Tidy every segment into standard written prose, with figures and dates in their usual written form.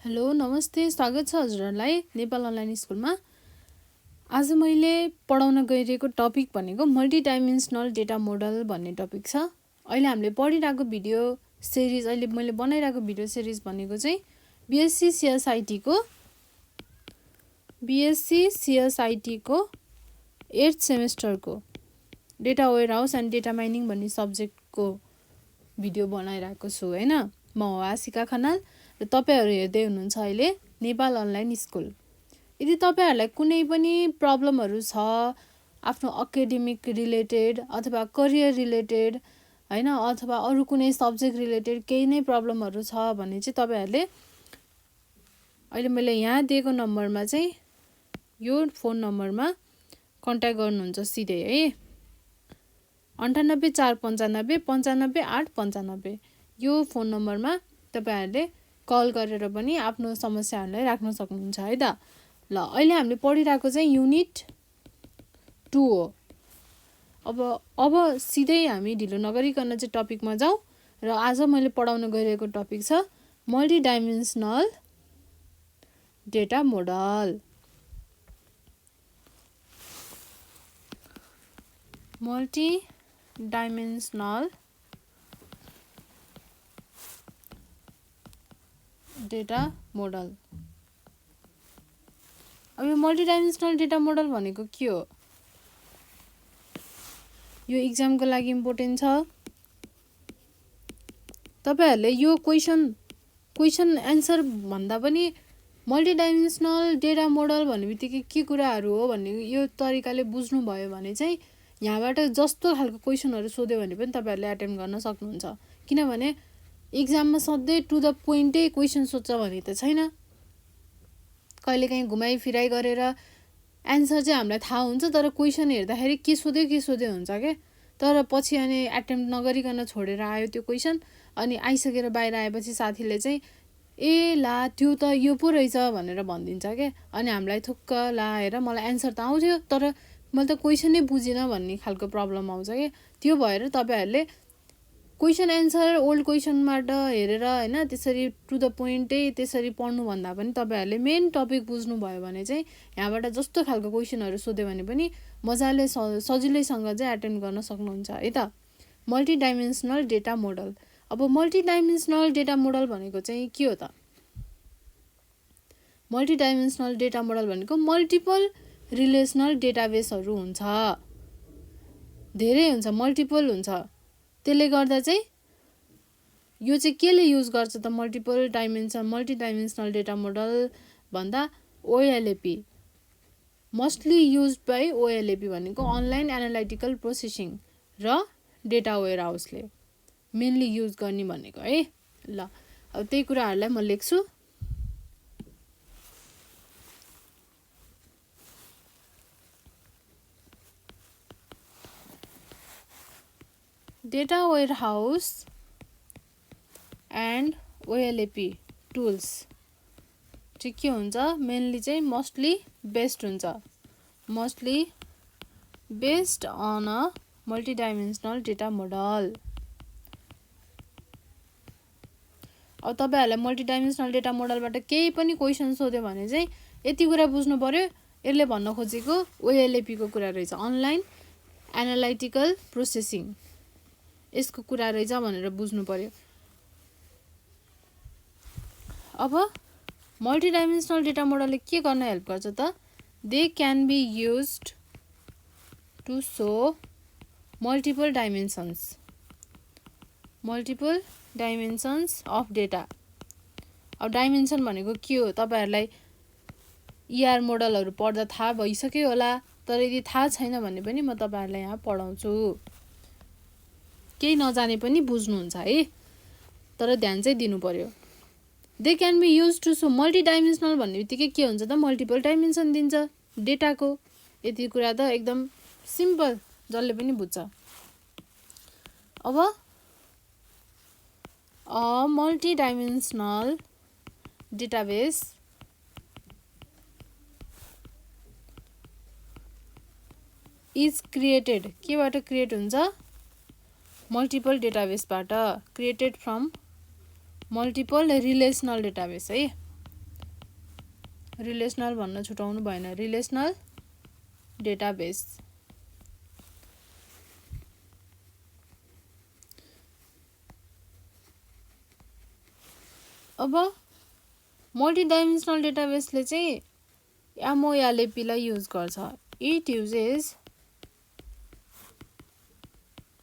Hello नमस्ते, स्वागत छ हजुरहरूलाई नेपाल अनलाइन स्कुलमा। आज मैले पढाउन गइरहेको टपिक भनेको मल्टिडाइमेन्सनल डेटा मोडल भन्ने टपिक छ। अहिले हामीले पढिरहेको भिडियो सिरिज, अहिले मैले बनाइरहेको भिडियो सिरिज भनेको चाहिँ बिएससी सिएसआइटीको 8th सेमेस्टरको data warehouse and data mining भन्ने सब्जेक्टको भिडियो बनाइरहेको छु हैन। म हो आशिका खनाल र तपाईहरु हेर्दै हुनुहुन्छ अहिले नेपाल अनलाइन स्कुल। यदि तपाईहरुलाई कुनै पनि प्रब्लमहरु छ आफ्नो एकाडेमिक रिलेटेड अथवा करियर रिलेटेड हैन, अथवा अरु कुनै सब्जेक्ट रिलेटेड केही नै प्रब्लमहरु छ भने चाहिँ तपाईहरुले अहिले मैले यहाँ दिएको नम्बरमा चाहिँ यो फोन नम्बरमा कन्ट्याक्ट गर्नुहुन्छ सिधै है। 9845955895 यो फोन नम्बरमा तपाईहरुले कल गरेर पनि आफ्नो समस्याहरुलाई राख्न सक्नुहुन्छ है त। ल अहिले हामीले पढिरहेको चाहिँ युनिट 2 हो। अब सिधै हामी ढिलो नगरिकन चाहिँ टपिकमा जाउँ र आज मैले पढाउन गइरहेको टपिक छ multidimensional data model. Multidimensional data model. अब यो मल्टिडाइमेन्सनल डेटा मोडल भनेको के हो? यो एक्जामको लागि इम्पोर्टेन्ट छ। तपाईहरुले यो क्वेशन एन्सर भन्दा पनि मल्टिडाइमेन्सनल डेटा मोडल भन्नेबित्तिकै के कुराहरु हो भन्ने यो तरिकाले बुझ्नु भयो भने चाहिँ यहाँबाट जस्तो खालको क्वेशनहरु सोध्यो भने पनि तपाईहरुले अटेम्प्ट गर्न सक्नुहुन्छ। किनभने एक्जाममा सधैं टु द पोइन्टै क्वेशन सोध्छ भने त छैन। कहिलेकाहीँ घुमाइ फिराइ गरेर एन्सर चाहिँ हामीलाई थाहा हुन्छ, तर क्वेशन हेर्दाखेरि के सोध्यो हुन्छ के। तर पछि अनि अटेम्प्ट नगरिकन छोडेर आयो त्यो क्वेशन, अनि आइसकेर बाहिर आएपछि साथीले चाहिँ ए ला त्यो त यो पो रहेछ भनेर भनिदिन्छ के। अनि हामीलाई थुक्क ला हेर मलाई एन्सर त आउँथ्यो तर मैले त क्वेशनै बुझिन भन्ने खालको प्रब्लम आउँछ के। त्यो भएर तपाईहरुले क्वेशन एन्सर ओल्ड क्वेशनबाट हेरेर हैन त्यसरी टु द पोइन्टै त्यसरी पढ्नु भन्दा पनि तपाईहरुले मेन टपिक बुझ्नु भयो भने चाहिँ यहाँबाट जस्तो खालको क्वेशनहरु सोध्यो भने पनि मजाले सजिलैसँग चाहिँ अटेम्प्ट गर्न सक्नुहुन्छ है त। Multidimensional data model. अब मल्टिडाइमेन्सनल डेटा मोडल भनेको चाहिँ के हो त? मल्टिडाइमेन्सनल डेटा मोडल भनेको मल्टिपल रिलेसनल डेटाबेसहरु हुन्छ, धेरै हुन्छ, मल्टिपल हुन्छ। त्यसले गर्दा चाहिँ यो चाहिँ केले युज गर्छ त मल्टिडाइमेन्सनल डेटा मोडल भन्दा OLAP, mostly used by OLAP भनेको अनलाइन एनालाइटिकल प्रोसेसिङ र डेटा वेयरहाउसले मेनली युज गर्ने भनेको है। ल अब त्यही कुराहरुलाई म लेख्छु। Data warehouse and OLAP tools चाहिँ के हुन्छ? मेनली चाहिँ mostly based on a multidimensional data model. अब तपाईहरुलाई मल्टिडाइमेन्सनल डेटा मोडलबाट केही पनि क्वेशन सोध्यो भने चाहिँ यति कुरा बुझ्नु पर्यो, यसले भन्न खोजेको OLAP को कुरा रहेछ, अनलाइन एनालाइटिकल प्रोसेसिङ, यसको कुरा रहेछ भनेर बुझ्नु पर्यो। अब मल्टिडाइमेन्सनल डेटा मोडलले के गर्न हेल्प गर्छ त? They can be used to show multiple dimensions of data. अब डाइमेन्सन भनेको के हो? तपाईहरुलाई ER मोडलहरु पढ्दा थाहा भइसक्यो होला, तर यदि थाहा छैन भने पनि म तपाईहरुलाई यहाँ पढाउँछु। केही नजाने पनि बुझ्नुहुन्छ है, तर ध्यान चाहिँ दिनु पर्यो। They can be used to show multidimensional भन्नेबित्तिकै के हुन्छ त? मल्टिपल डाइमेन्सन दिन्छ डेटाको। यति कुरा त एकदम सिम्पल, जसले पनि बुझ्छ। अब a multidimensional database is created, केबाट क्रिएट हुन्छ? मल्टिपल डेटाबेसबाट, created from multiple relational database है। रिलेसनल भन्न छुटाउनु भएन, रिलेसनल डेटाबेस। अब मल्टिडाइमेन्सनल डेटाबेसले चाहिँ MOLAP लाई युज गर्छ। इट युजेस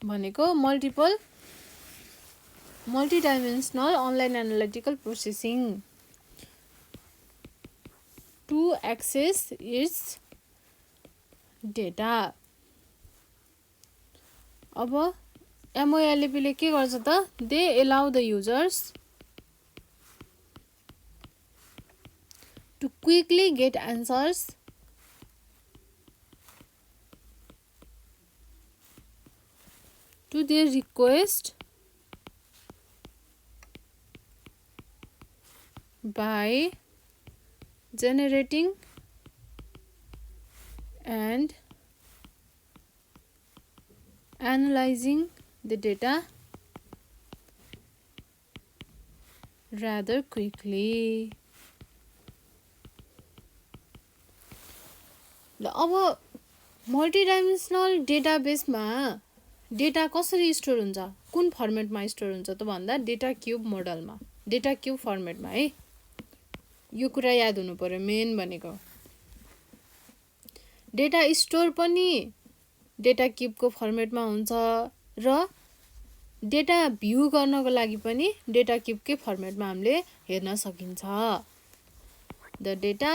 भनेको multidimensional online analytical processing to access its data. अब MOLAP ले के गर्छ त? They allow the users to quickly get answers to their request by generating and analyzing the data rather quickly. अब multidimensional डेटाबेसमा data कसरी store हुन्छ, कुन फर्मेटमा store हुन्छ त भन्दा डेटा क्युब मोडलमा, डेटा क्युब फर्मेटमा है। यो कुरा याद हुनु पर्यो मेन भनेको। डेटा स्टोर पनि डेटा क्युबको फर्मेटमा हुन्छ र डेटा भ्यू गर्नको लागि पनि डेटा क्युबकै फर्मेटमा हामीले हेर्न सकिन्छ। The data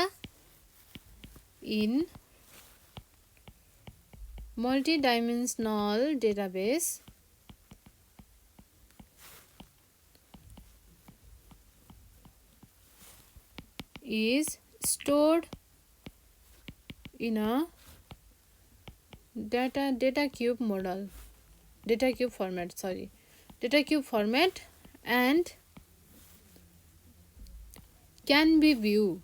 in multidimensional database is stored in a data cube model, data cube format and can be viewed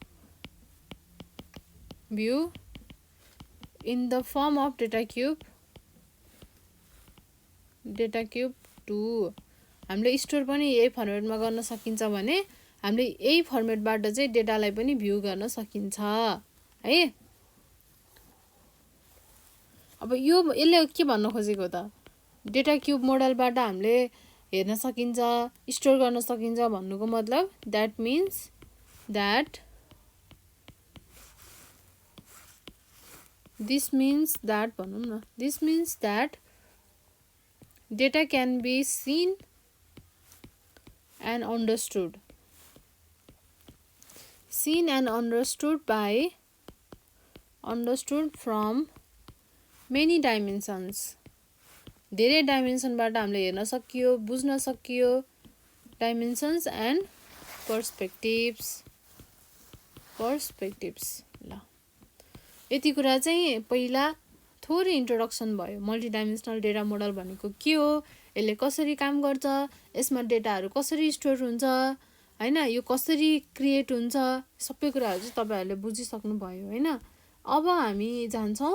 in the form of data cube 2। हामीले स्टोर पनि यही फर्मेटमा गर्न सकिन्छ भने हामीले यही फर्मेटबाट चाहिँ डेटालाई पनि भ्यू गर्न सकिन्छ है। अब यसले के भन्न खोजेको त? डेटा क्युब मोडलबाट हामीले हेर्न सकिन्छ, स्टोर गर्न सकिन्छ भन्नुको मतलब that means that This means that data can be seen and understood from many dimensions। धेरै डाइमेन्सनबाट हामीले हेर्न सकियो, बुझ्न सकियो। डाइमेन्सन्स एन्ड पर्सपेक्टिभ्स ल यति कुरा चाहिँ पहिला थोरै इन्ट्रोडक्सन भयो। मल्टिडाइमेन्सनल डेटा मोडल भनेको के हो, यसले कसरी काम गर्छ, यसमा डेटाहरू कसरी स्टोर हुन्छ हैन, यो कसरी क्रिएट हुन्छ, सबै कुराहरू चाहिँ तपाईहरुले बुझिसक्नु भयो हैन। अब हामी जान्छौं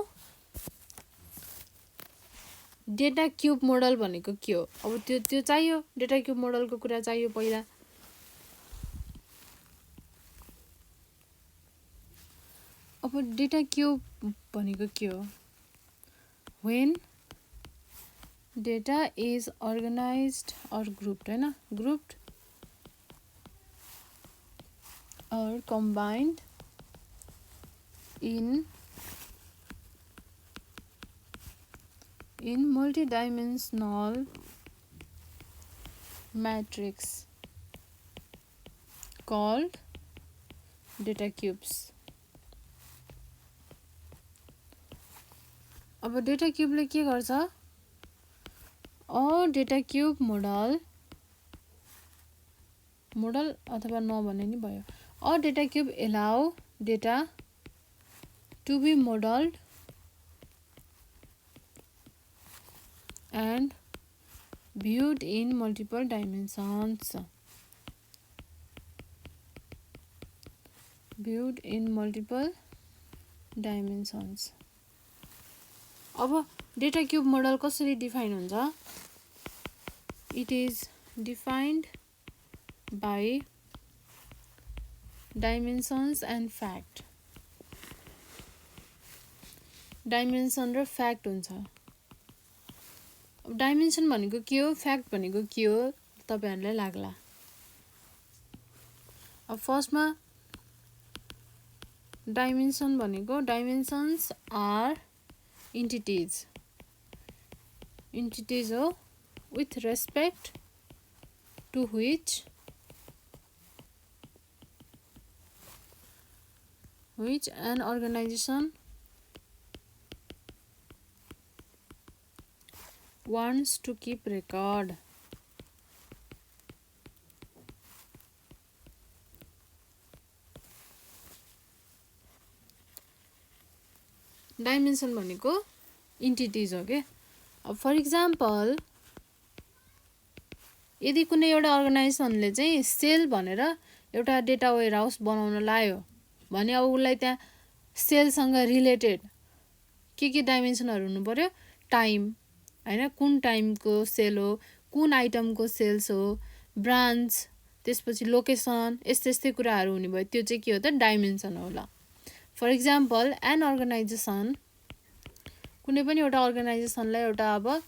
डेटा क्युब मोडल भनेको के हो। अब त्यो चाहियो, डेटा क्युब मोडलको कुरा चाहियो पहिला। अब डेटा क्युब भनेको के हो? When data is organized or grouped हैन, grouped or combined in multidimensional matrix called data cubes। अब डेटा क्युबले के गर्छ? डेटा क्युब मोडल अथवा नभने नि भयो। Data cube allow data to be modelled and viewed in multiple dimensions। अब डेटा क्युब मोडल कसरी डिफाइन हुन्छ? It is defined by dimensions and fact. Dimension र फ्याक्ट हुन्छ। अब डाइमेन्सन भनेको के हो, फ्याक्ट भनेको के हो तपाईहरुलाई लाग्ला। अब फर्स्टमा डाइमेन्सन भनेको डाइमेन्सन्स आर इन्टिटीज हो with respect to which an organization wants to keep record. Dimension भनेको इन्टिटीज हो के। अब फर इक्जाम्पल यदि कुनै एउटा अर्गनाइजेसनले चाहिँ सेल भनेर एउटा डेटा वेयरहाउस बनाउन लायो भने अब उसलाई त्यहाँ सेलसँग रिलेटेड के डाइमेन्सनहरु हुनु पर्यो, टाइम हैन, कुन टाइमको सेल हो, कुन आइटमको सेल्स हो, ब्रान्च, त्यसपछि लोकेसन, यस्तै कुराहरु हुने भयो। त्यो चाहिँ के हो त, डाइमेन्सन हो। ल फर इक्जाम्पल एन अर्गनाइजेसन, कुनै पनि एउटा अर्गनाइजेसनलाई एउटा अब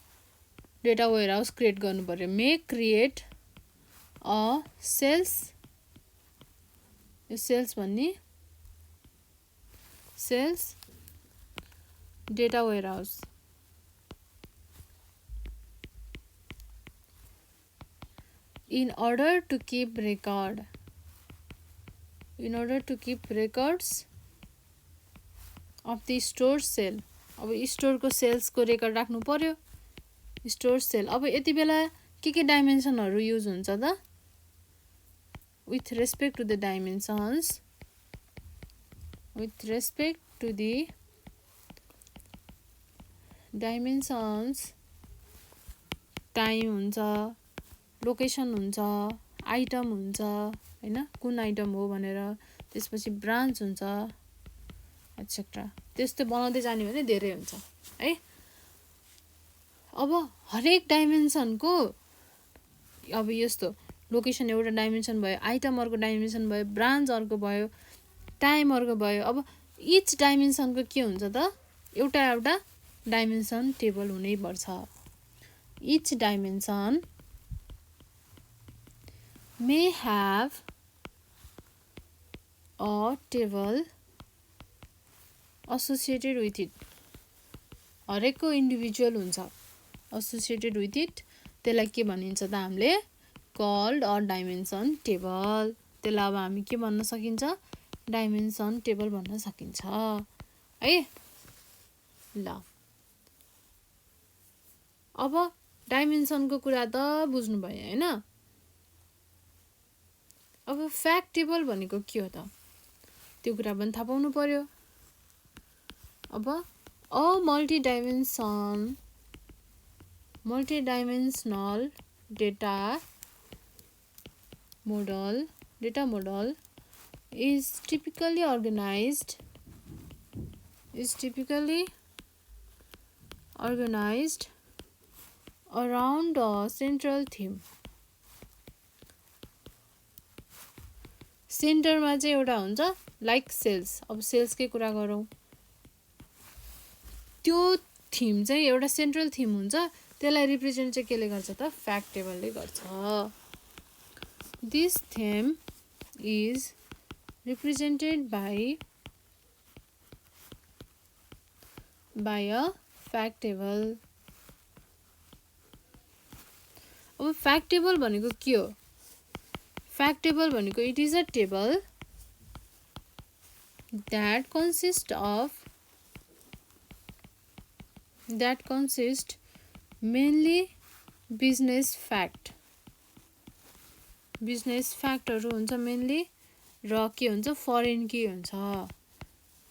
डेटा वेयरहाउस क्रिएट गर्नु पर्यो। मे क्रिएट अ सेल्स, यो सेल्स भन्ने sales data warehouse in order to keep records of the store sale। अब स्टोरको सेल्सको रेकर्ड राख्नु पर्यो, स्टोर सेल। अब यति बेला के डाइमेन्सनहरु युज हुन्छ त, with respect to the dimensions, time हुन्छ, लोकेसन हुन्छ, आइटम हुन्छ हैन, कुन आइटम हो भनेर, त्यसपछि ब्रान्च हुन्छ एटसेट्रा। त्यस्तो बनाउँदै जाने भने धेरै हुन्छ है। अब हरेक डाइमेन्सनको अब यस्तो लोकेसन एउटा डाइमेन्सन भयो, आइटम अर्को डाइमेन्सन भयो, ब्रान्च अर्को भयो, टाइम अर्को भयो। अब इच डाइमेन्सनको के हुन्छ त, एउटा डाइमेन्सन टेबल हुनै पर्छ। Each dimension may have a table associated with it। हरेकको इन्डिभिजुअल हुन्छ associated with it, त्यसलाई के भनिन्छ त हामीले, called a dimension table। त्यसलाई अब हामी के भन्न सकिन्छ, डाइमेन्सन टेबल भन्न सकिन्छ है। ल अब डाइमेन्सनको कुरा त बुझ्नु भयो हैन। अब फ्याक्ट टेबल भनेको के हो त, त्यो कुरा पनि थाहा पाउनु पर्यो। अब a multidimensional data model is typically organized around a central theme। सेन्टरमा चाहिँ एउटा हुन्छ लाइक सेल्स। अब सेल्सकै कुरा गरौँ, त्यो थीम चाहिँ एउटा सेन्ट्रल थीम हुन्छ, त्यसलाई रिप्रेजेन्ट चाहिँ केले गर्छ त, फ्याक्ट टेबलले गर्छ। This theme is represented by a fact table. अब फ्याक्ट टेबल भनेको के हो, फ्याक्ट टेबल भनेको it is a table that consists mainly business फ्याक्टहरु हुन्छ मेनली, र के हुन्छ फरेन की हुन्छ।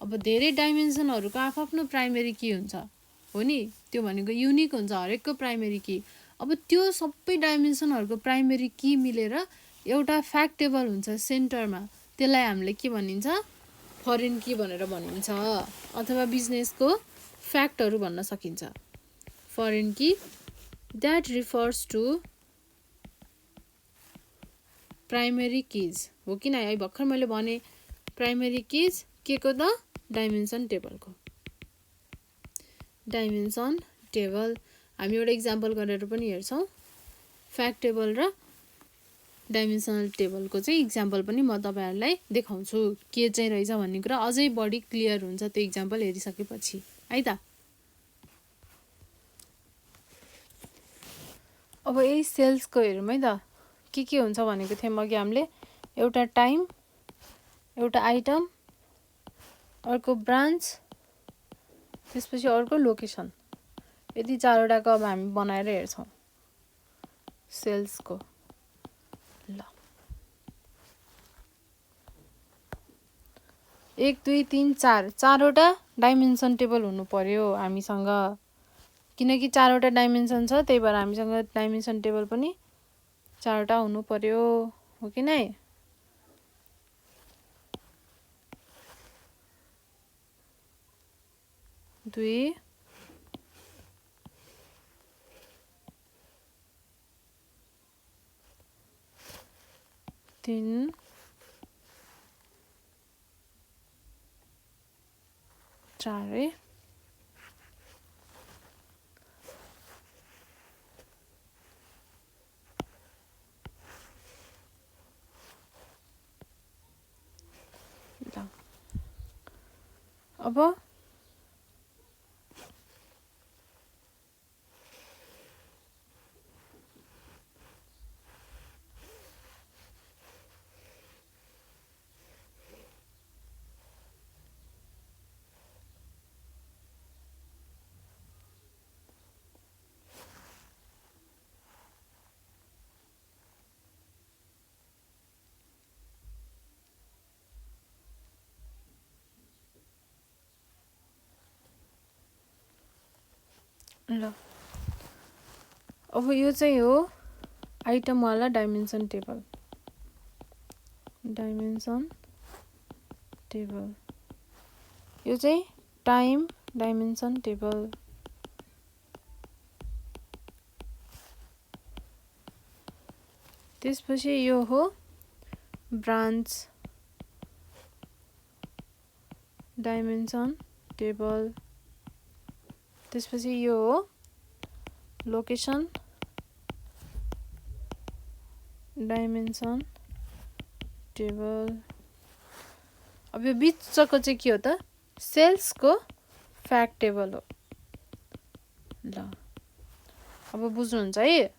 अब धेरै डाइमेन्सनहरुको आफ्नो प्राइमेरी की हुन्छ हो नि, त्यो भनेको युनिक हुन्छ हरेकको प्राइमेरी की। अब त्यो सबै डाइमेन्सनहरुको प्राइमेरी की मिलेर एउटा फ्याक्ट टेबल हुन्छ सेन्टरमा, त्यसलाई हामीले के भनिन्छ, फरेन की भनेर भनिन्छ, अथवा बिजनेसको फ्याक्टहरु भन्न सकिन्छ। Foreign key that refers to primary keys हो कि नै? भर्खर मैले भने प्राइमरी किज के को त डाइमेन्सन टेबलको डाइमेन्सन टेबल। हामी एउटा इक्जाम्पल गरेर पनि हेर्छौँ। फ्याक्ट टेबल र डाइमेन्सनल टेबलको चाहिँ इक्जाम्पल पनि म तपाईहरुलाई देखाउँछु के चाहिँ रहेछ भन्ने कुरा अझै बढी क्लियर हुन्छ त्यो इक्जाम्पल हेरिसकेपछि है त। अब यही सेल्सको हेरौँ है त के हुन्छ भनेको थियौँ अघि हामीले। एउटा टाइम, एउटा आइटम, अर्को ब्रान्च, त्यसपछि अर्को लोकेसन। यति चारवटाको अब हामी बनाएर हेर्छौँ सेल्सको। ल 1 2 3 4 चारवटा डाइमेन्सन टेबल हुनु पर्यो हामीसँग, किनकि चारवटा डाइमेन्सन छ त्यही भएर हामीसँग डाइमेन्सन टेबल पनि चारवटा हुनु पर्यो हो कि नै? दुई, तीन, चार है। अब ल अब यो चाहिँ हो आइटम वाला डाइमेन्सन टेबल। डाइमेन्सन टेबल यो चाहिँ टाइम डाइमेन्सन टेबल। त्यसपछि यो हो ब्रान्च डाइमेन्सन टेबल। त्यसपछि यो हो लोकेसन डाइमेन्सन टेबल। अब यो बिचको चाहिँ के हो त? सेल्सको फ्याक्ट टेबल हो। ल अब बुझ्नुहुन्छ है?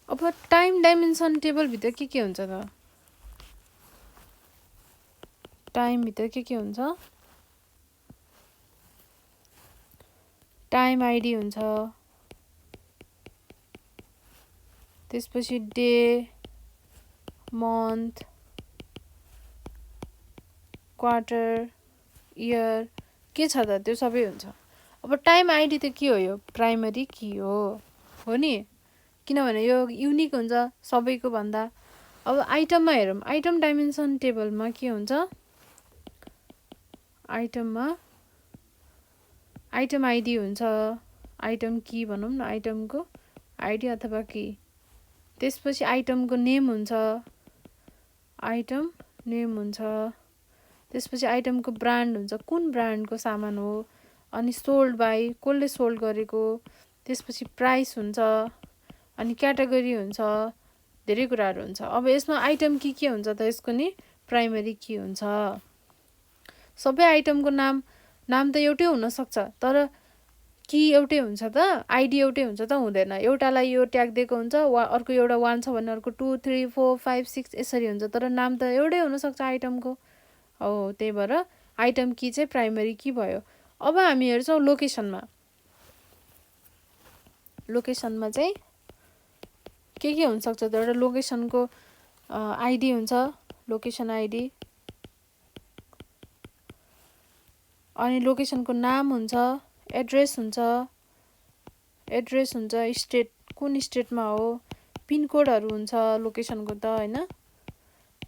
अब टाइम डाइमेन्सन टेबल भित्र के हुन्छ त? टाइम भित्र के हुन्छ? टाइम आइडी हुन्छ, त्यसपछि डे, मन्थ, क्वार्टर, इयर के छ त त्यो सबै हुन्छ। अब टाइम आइडी त के हो? यो प्राइमरी की हो नि, किनभने यो युनिक हुन्छ सबैको भन्दा। अब आइटममा हेरौँ, आइटम डाइमेन्सन टेबलमा के हुन्छ? आइटममा आइटम आइडी हुन्छ, आइटम की भनौँ न, आइटमको आइडी अथवा की। त्यसपछि आइटमको नेम हुन्छ, आइटम नेम हुन्छ। त्यसपछि आइटमको ब्रान्ड हुन्छ, कुन ब्रान्डको सामान हो, अनि सोल्ड बाई कसले सोल्ड गरेको। त्यसपछि प्राइस हुन्छ, अनि क्याटेगोरी हुन्छ, धेरै कुराहरू हुन्छ। अब यसमा आइटम के हुन्छ त? यसको नि प्राइमरी की हुन्छ। सबै आइटमको नाम त एउटै हुन सक्छ, तर की एउटै हुन्छ त? आइडी एउटै हुन्छ त? हुँदैन। एउटालाई यो ट्याग दिएको हुन्छ, अर्को एउटा 1 छ भने अर्को 2 3 4 5 6 यसरी हुन्छ, तर नाम त एउटै हुन सक्छ आइटमको। हो, त्यही भएर आइटम की चाहिँ प्राइमरी की भयो। अब हामी हेर्छौँ लोकेसनमा। लोकेसनमा चाहिँ के हुन सक्छ त? एउटा लोकेसनको आइडी हुन्छ, लोकेसन आइडी। अनि लोकेसनको नाम हुन्छ, एड्रेस हुन्छ, स्टेट कुन स्टेटमा हो, पिनकोडहरू हुन्छ लोकेसनको त हैन,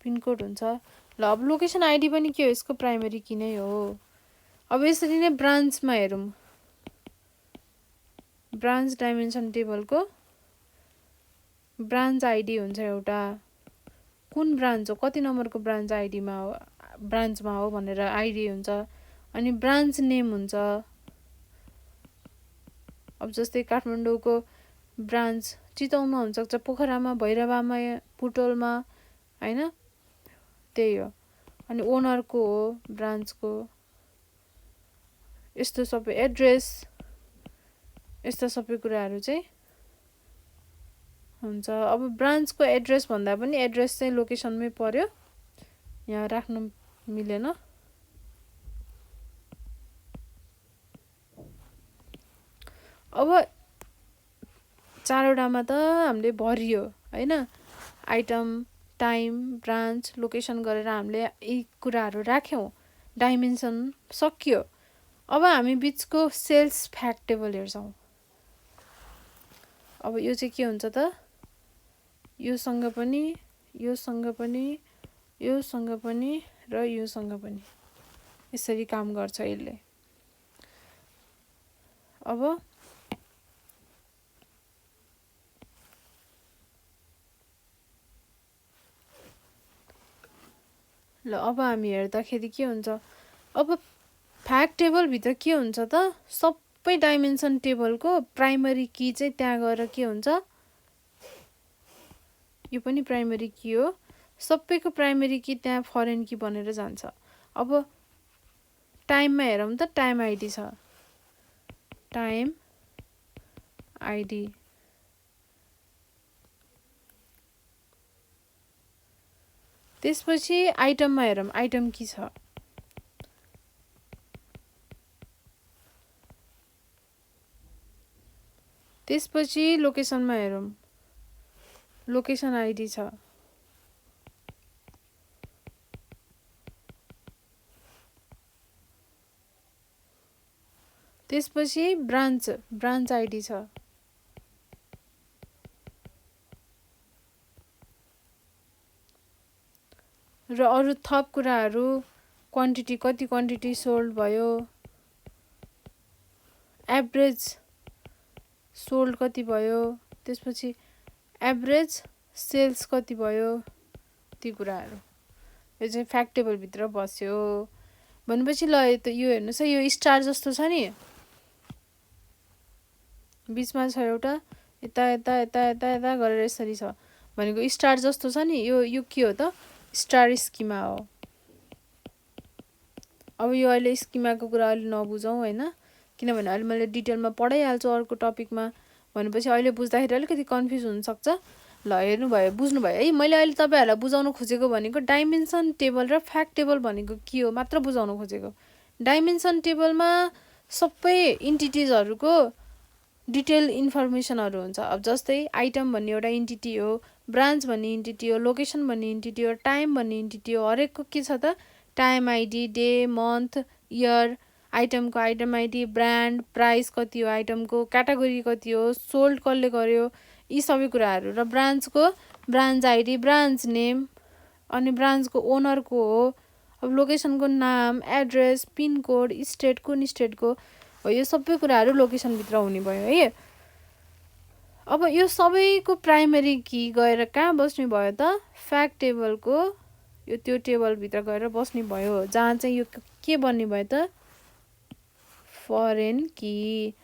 पिनकोड हुन्छ। ल अब लोकेसन आइडी पनि के हो, यसको प्राइमरी की नै हो। अब यसरी नै ब्रान्चमा हेरौँ, ब्रान्च डाइमेन्सन टेबलको ब्रान्च आइडी हुन्छ एउटा, कुन ब्रान्च हो, कति नम्बरको ब्रान्च आइडीमा हो, ब्रान्चमा हो भनेर आइडी हुन्छ। अनि ब्रान्च नेम हुन्छ, अब जस्तै काठमाडौँको ब्रान्च चितवनमा हुनसक्छ, पोखरामा, भैरवामा, पुटोलमा हैन, त्यही हो। अनि ओनरको हो ब्रान्चको, यस्तो सबै एड्रेस, यस्ता सबै कुराहरू चाहिँ हुन्छ। अब ब्रान्चको एड्रेस भन्दा पनि एड्रेस चाहिँ लोकेसनमै पर्यो, यहाँ राख्न मिलेन। अब चारवटामा त हामीले भरियो हैन, आइटम, टाइम, ब्रान्च, लोकेसन गरेर हामीले यी कुराहरू राख्यौँ, डाइमेन्सन सकियो। अब हामी बिचको सेल्स फ्याक्ट टेबल हेर्छौँ। अब यो चाहिँ के हुन्छ त, योसँग पनि, योसँग पनि, योसँग पनि र योसँग पनि यसरी काम गर्छ यसले। अब ल अब हामी हेर्दाखेरि के हुन्छ, अब फ्याक्ट टेबलभित्र के हुन्छ त, सबै डाइमेन्सन टेबलको प्राइमरी की चाहिँ त्यहाँ गएर के हुन्छ, यो पनि प्राइमरी की हो, सबैको प्राइमरी की त्यहाँ फरेन की बनेर जान्छ। अब टाइममा हेरौँ त, टाइम आइडी छ, टाइम आइडी, त्यसपछि आइटममा हेरौँ, आइटम की छ, त्यसपछि लोकेसनमा हेरौँ, लोकेसन आइडी छ, त्यसपछि ब्रान्च आइडी छ, र अरू थप कुराहरू, क्वान्टिटी, कति क्वान्टिटी सोल्ड भयो, एभरेज सोल्ड कति भयो, त्यसपछि एभरेज सेल्स कति भयो, ती कुराहरू। यो चाहिँ फ्याक्ट टेबलभित्र बस्यो भनेपछि ल यो हेर्नुहोस् है, यो स्टार जस्तो छ नि, बिचमा छ एउटा, यता यता यता यता यता गरेर यसरी छ भनेको स्टार जस्तो छ नि, यो के हो त, स्टार स्किमा हो। अब यो अहिले स्किमाको कुरा अहिले नबुझौँ हैन, किनभने अहिले मैले डिटेलमा पढाइहाल्छु अर्को टपिकमा भनेपछि अहिले बुझ्दाखेरि अलिकति कन्फ्युज हुनसक्छ। ल हेर्नुभयो, बुझ्नुभयो है, मैले अहिले तपाईँहरूलाई बुझाउन खोजेको भनेको डाइमेन्सन टेबल र फ्याक्ट टेबल भनेको के हो मात्र बुझाउन खोजेको। डाइमेन्सन टेबलमा सबै इन्टिटिजहरूको डिटेल इन्फर्मेसनहरू हुन्छ। अब जस्तै आइटम भन्ने एउटा इन्टिटी हो, ब्रान्च भन्ने इन्टिटी हो, लोकेसन भन्ने इन्टिटी हो, टाइम भन्ने इन्टिटी हो, हरेकको के छ त, time ID, day, month, year, आइटमको आइटम आइडी, ब्रान्ड, प्राइस कति हो, आइटमको क्याटेगोरी कति हो, सोल्ड कसले गर्यो, यी सबै कुराहरू। र ब्रान्चको ब्रान्च आइडी, ब्रान्च नेम, अनि ब्रान्चको ओनरको हो, अब लोकेसनको नाम, एड्रेस, पिनकोड, स्टेट कुन स्टेटको हो, यो सबै कुराहरू लोकेसनभित्र हुने भयो है। अब यो सबैको प्राइमरी की गएर कहाँ बस्ने भयो त, फ्याक्ट टेबलको यो त्यो टेबलभित्र गएर बस्ने भयो, जहाँ चाहिँ यो के बन्ने भयो त, foreign key,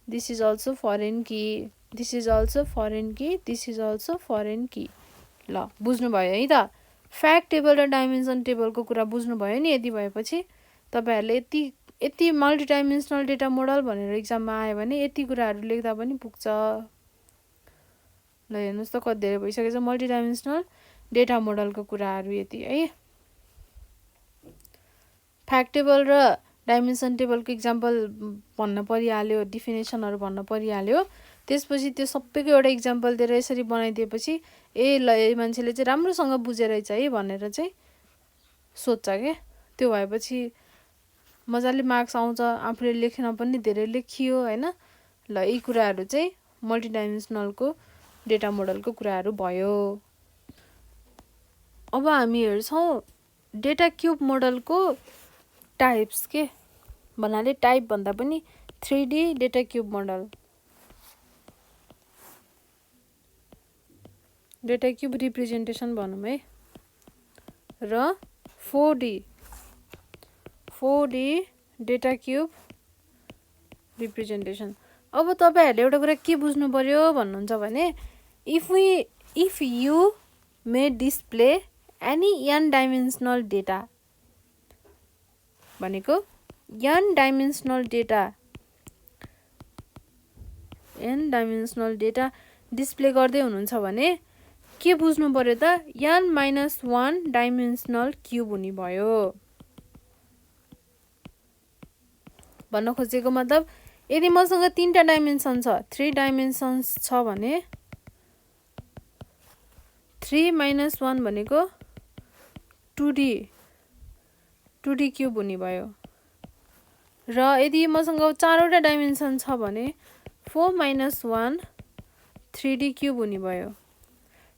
this is also foreign key, this is also foreign key, this is also foreign key. ल बुझ्नुभयो है त, फ्याक्ट टेबल र डाइमेन्सन टेबलको कुरा बुझ्नुभयो नि। यति भएपछि तपाईँहरूले यति मल्टिडाइमेन्सनल डेटा मोडल भनेर इक्जाममा आयो भने यति कुराहरू लेख्दा पनि पुग्छ। ल हेर्नुहोस् त कति धेरै भइसकेछ मल्टिडाइमेन्सनल डेटा मोडलको कुराहरू यति है। फ्याक्ट टेबल र डाइमेन्सन टेबलको इक्जाम्पल भन्न परिहाल्यो, डिफिनेसनहरू भन्न परिहाल्यो, त्यसपछि त्यो सबैको एउटा इक्जाम्पल दिएर यसरी बनाइदिएपछि ल मान्छेले चाहिँ राम्रोसँग बुझेरहेछ है भनेर चाहिँ सोध्छ क्या। त्यो भएपछि मजाले मार्क्स आउँछ, आफूले लेख्न पनि धेरै लेखियो हैन। ल यी कुराहरू चाहिँ मल्टिडाइमेन्सनलको डेटा मोडलको कुराहरू भयो। अब हामी हेर्छौँ डेटा क्युब मोडलको टाइप्स के भन्नाले टाइप भन्दा पनि 3D data cube model. Data cube representation भनौँ है, र 4D डेटा क्युब रिप्रेजेन्टेसन। अब तपाईहरुले एउटा कुरा के बुझ्नु पर्यो भन्नुहुन्छ भने if you may display any n dimensional data भनेको n डाइमेन्सनल डेटा डिस्प्ले गर्दै हुनुहुन्छ भने के बुझ्नु पर्यो त n-1 डाइमेन्सनल क्युब हुने भयो। भन्न खोजेको मतलब यदि मसँग 3टा डाइमेन्सन छ, 3 डाइमेन्सन्स छ भने 3 - 1 भनेको 2D क्युब हुने भयो। र यदि मसँग 4वटा डाइमेन्सन छ भने 4 - 1 3D क्युब हुने भयो।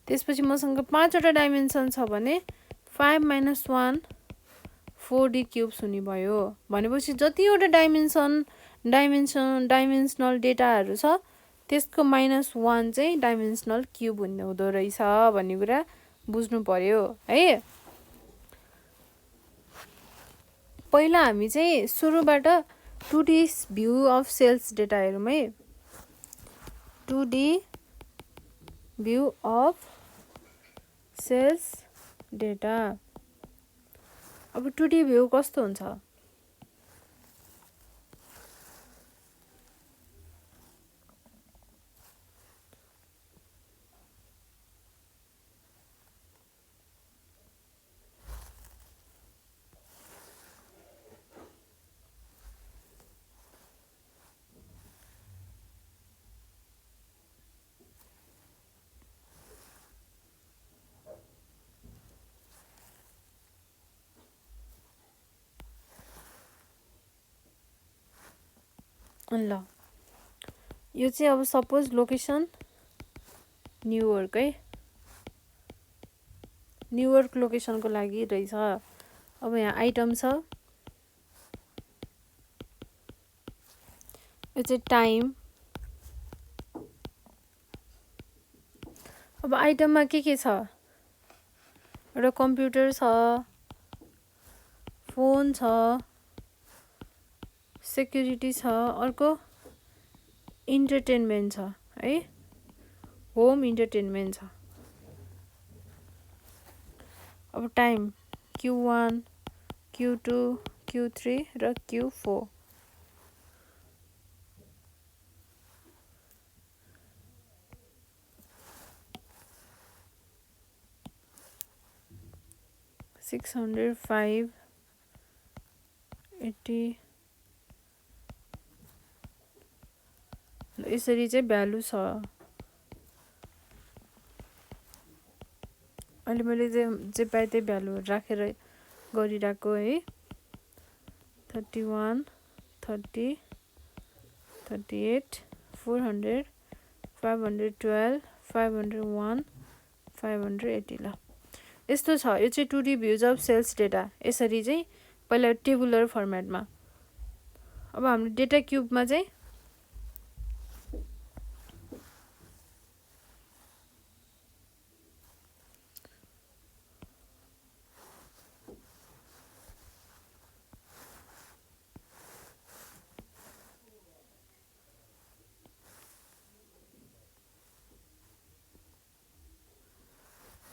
त्यसपछि मसँग 5वटा डाइमेन्सन छ भने 5 - 1 4D क्युब्स हुने भयो। भनेपछि जतिवटा डाइमेन्सनल डेटाहरू छ त्यसको -1 चाहिँ डाइमेन्सनल क्युब हुँदो रहेछ भन्ने कुरा बुझ्नु पर्यो है। पहिला हामी चाहिँ सुरुबाट 2D view of sales data हेरौँ है। 2D view of sales data. अब 2D भ्यू कस्तो हुन्छ? ल यो चाहिँ अब सपोज लोकेसन न्युयोर्क है, न्युयोर्क लोकेसनको लागि रहेछ। अब यहाँ आइटम छ, यो चाहिँ टाइम। अब आइटममा के छ? एउटा कम्प्युटर छ, फोन छ, सेक्युरिटी छ, अर्को इन्टरटेनमेन्ट छ है, होम इन्टरटेनमेन्ट छ। अब टाइम Q1 Q2 Q3 र Q4। $600, $500, $80 यसरी चाहिँ भ्यालु छ। अहिले मैले जे पाएँ त्यही भ्यालुहरू राखेर गरिरहेको है। 31, 30, 38, 400, 512, 501, 580। ल यस्तो छ। यो चाहिँ 2D views of sales data. यसरी चाहिँ पहिला टेबुलर फर्मेटमा। अब हाम्रो डेटा क्युबमा चाहिँ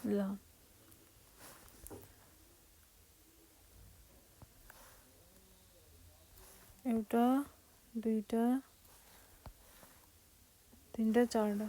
ल एउटा, दुईटा, तीनटा, चारटा।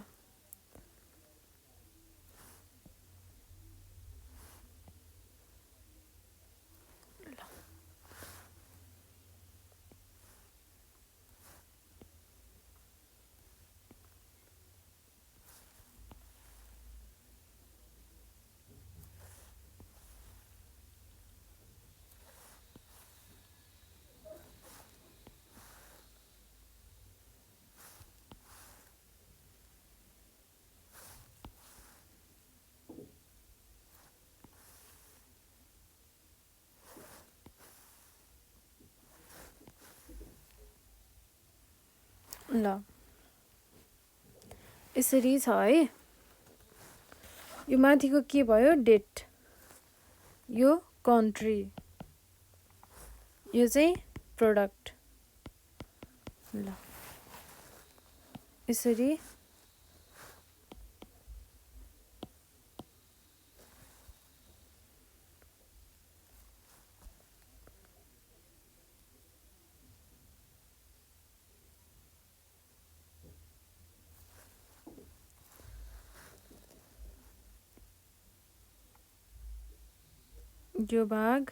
ल यसरी छ है। यो माथिको के भयो डेट, यो कन्ट्री, यो चाहिँ प्रोडक्ट। ल यसरी यो भाग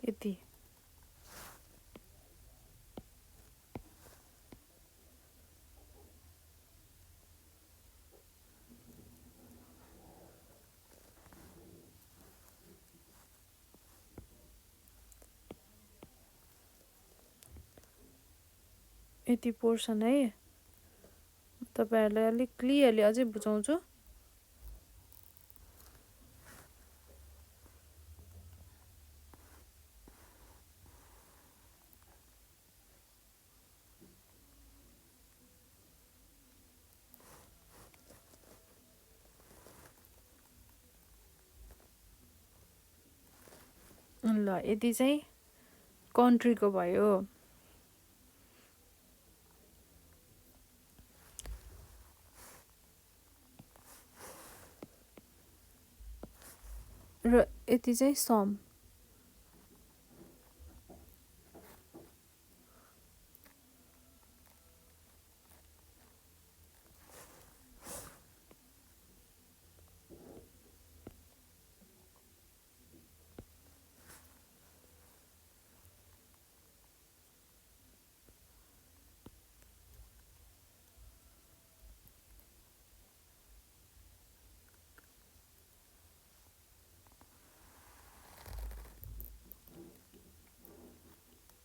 यति। यति पोर्सन है। तपाईहरुलाई अलिक क्लियरली अझै बुझाउँछु। ल यति चाहिँ कन्ट्रीको भयो। र यति चाहिँ सम।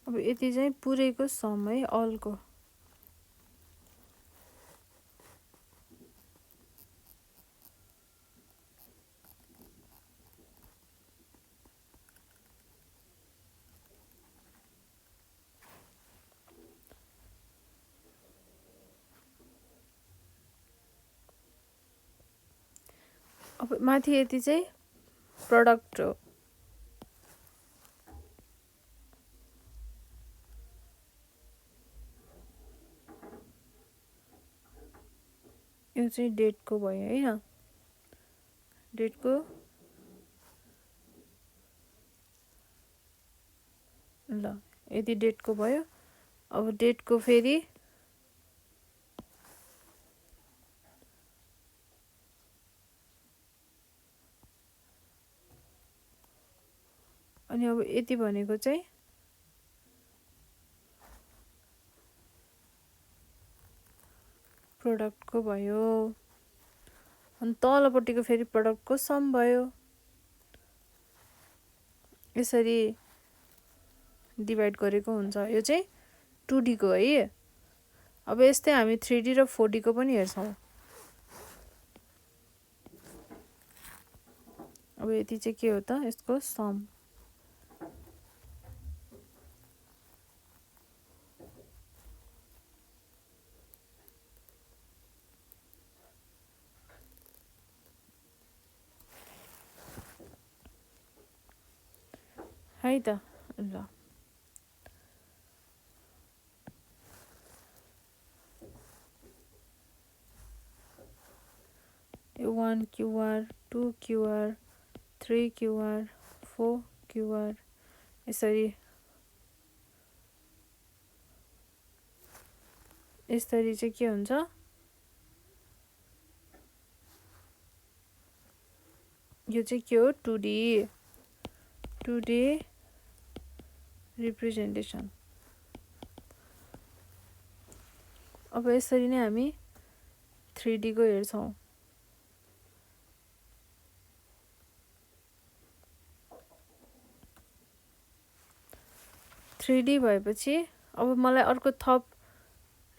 अब यति चाहिँ पुरैको सम है, अलको। अब माथि यति चाहिँ प्रोडक्ट हो। यो चाहिँ डेटको भयो हैन, डेटको। ल यति डेटको भयो। अब डेटको फेरि अनि अब यति भनेको चाहिँ प्रोडक्टको भयो। अनि तलपट्टिको फेरि प्रोडक्टको सम भयो। यसरी डिभाइड गरेको हुन्छ। यो चाहिँ 2D को है। अब यस्तै हामी 3D र 4D को पनि हेर्छौं। अब यति चाहिँ के हो त, यसको सम। है त। ल 1 QR 2 QR 3 QR 4 QR यसरी चाहिँ के हुन्छ, यो चाहिँ के हो 2D रिप्रेजेन्टेसन। अब यसरी नै हामी 3D को हेर्छौं। थ्री भएपछि अब मलाई अर्को थप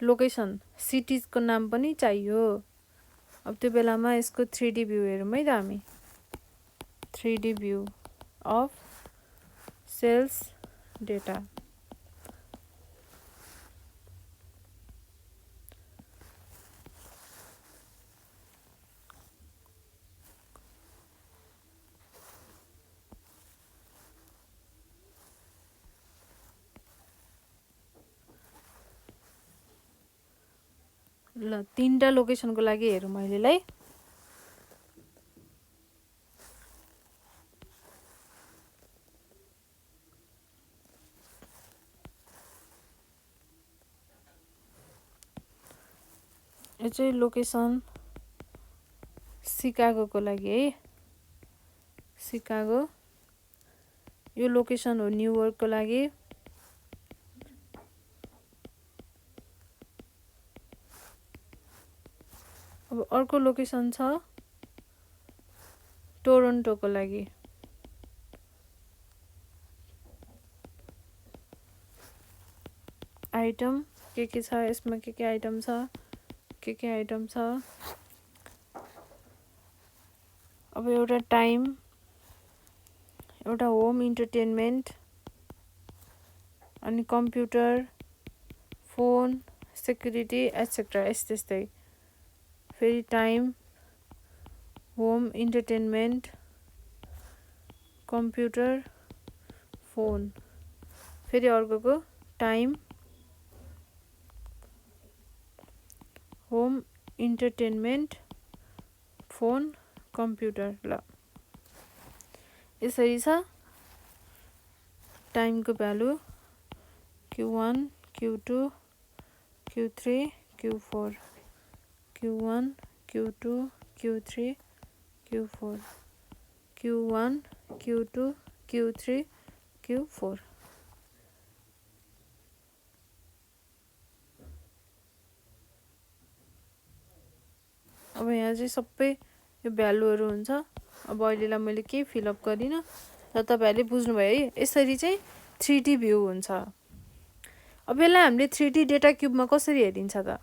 लोकेसन सिटीजको नाम पनि चाहियो। अब त्यो बेलामा यसको 3D भ्यू हेरौँ है त हामी। 3D view of sales data. ल 3टा लोकेसनको लागि हेरौँ अहिले। यो चाहिँ लोकेसन सिकागोको लागि है, सिकागो। यो लोकेसन हो न्युयोर्कको लागि। अब अर्को लोकेसन छ टोरन्टोको लागि। आइटम के छ यसमा, के आइटम छ, के आइटम छ। अब एउटा टाइम, एउटा होम इन्टरटेनमेन्ट, अनि कम्प्युटर, फोन, सेक्युरिटी एटसेट्रा यस्तै। फेरि time, home entertainment, computer, phone. फेरि अर्कोको time, home entertainment, phone, computer. ल यसरी छ टाइमको value Q1, Q2, Q3, Q4, Q1, Q2, Q3, Q4, Q1, Q2, Q3, Q4। अब यहाँ चाहिँ सबै यो भ्यालुहरू हुन्छ। अब अहिलेलाई मैले केही फिलअप गरिनँ र तपाईँहरूले बुझ्नुभयो है। यसरी चाहिँ 3D भ्यू हुन्छ। अब यसलाई हामीले 3D डेटा क्युबमा कसरी हेरिन्छ त?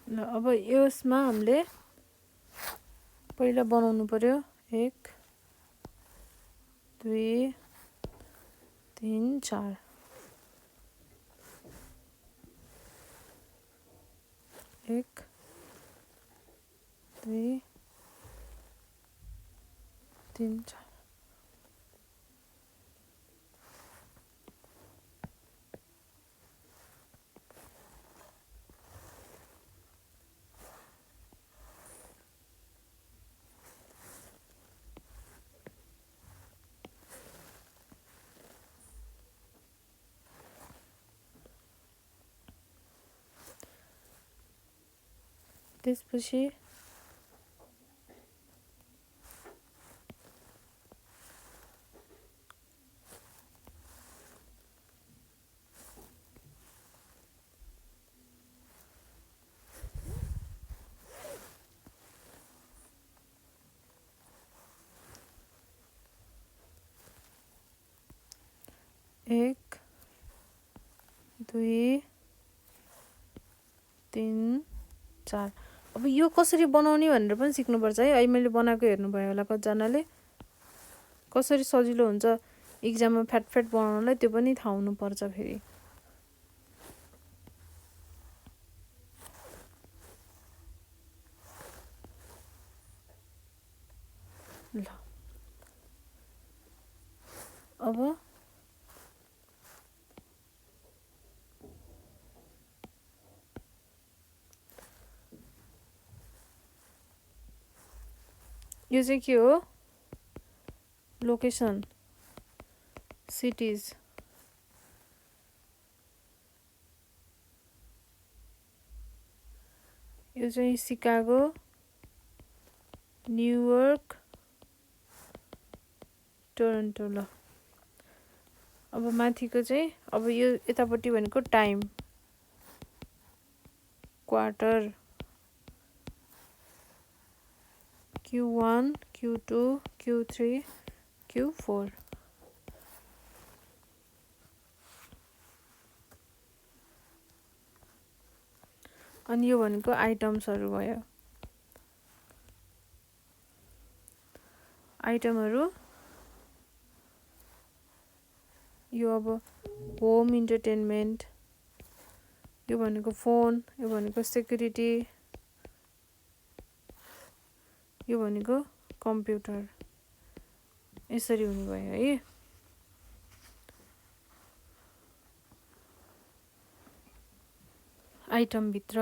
ल अब यसमा हामीले पहिला बनाउनु पर्यो 1 2 3 4। 1 2 3 4। त्यसपछि एक 2 3 4। अब यो कसरी बनाउने भनेर पनि सिक्नुपर्छ है। अहिले मैले बनाएको हेर्नुभयो होला कतिजनाले। कसरी सजिलो हुन्छ इक्जाममा फ्याट बनाउनलाई त्यो पनि थाहा हुनुपर्छ फेरि। ल अब यो चाहिँ के हो? Location, cities. यो चाहिँ सिकागो, न्युयोर्क, टोरन्टो। ल अब माथिको चाहिँ अब यो यतापट्टि भनेको time. Quarter Q1 Q2 Q3 Q4 अनि यो भनेको आइटम्सहरु भयो आइटमहरु यो अब होम इन्टरटेनमेन्ट यो भनेको फोन यो भनेको सेक्युरिटी यो भनेको कम्प्युटर यसरी हुने भयो है आइटम भित्र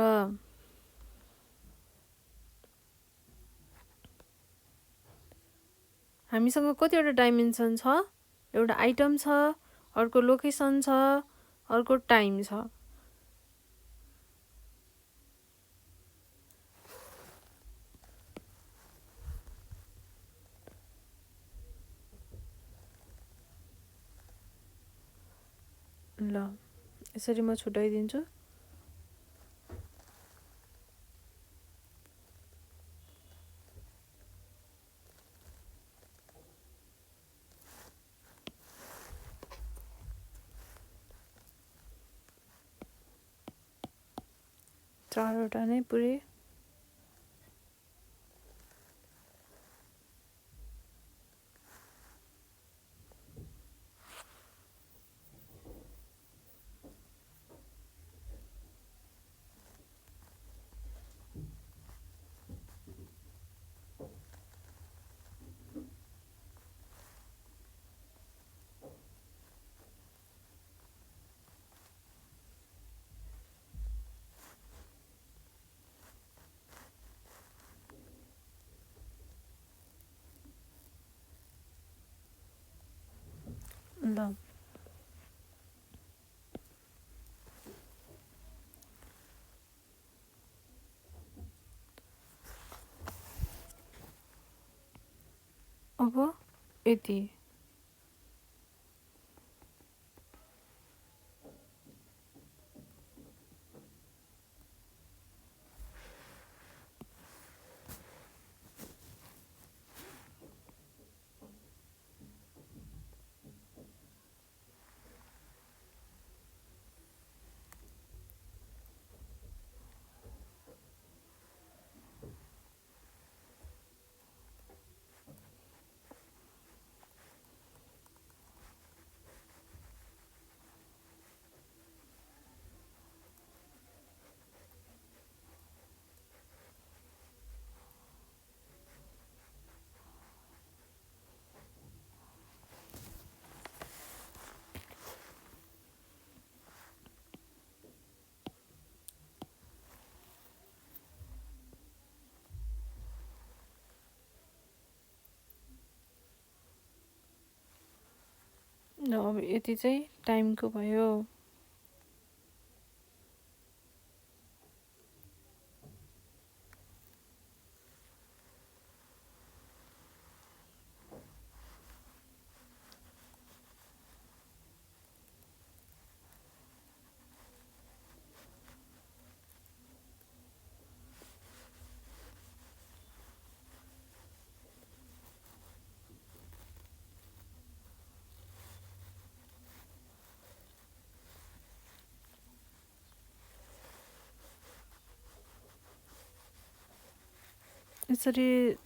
हामीसँग कतिवटा डाइमेन्सन छ एउटा आइटम छ अर्को लोकेसन छ अर्को टाइम छ ल यसरी म छुटाइदिन्छु चारवटा नै पुरै ल अब यति ल अब यति चाहिँ टाइमको भयो यसरी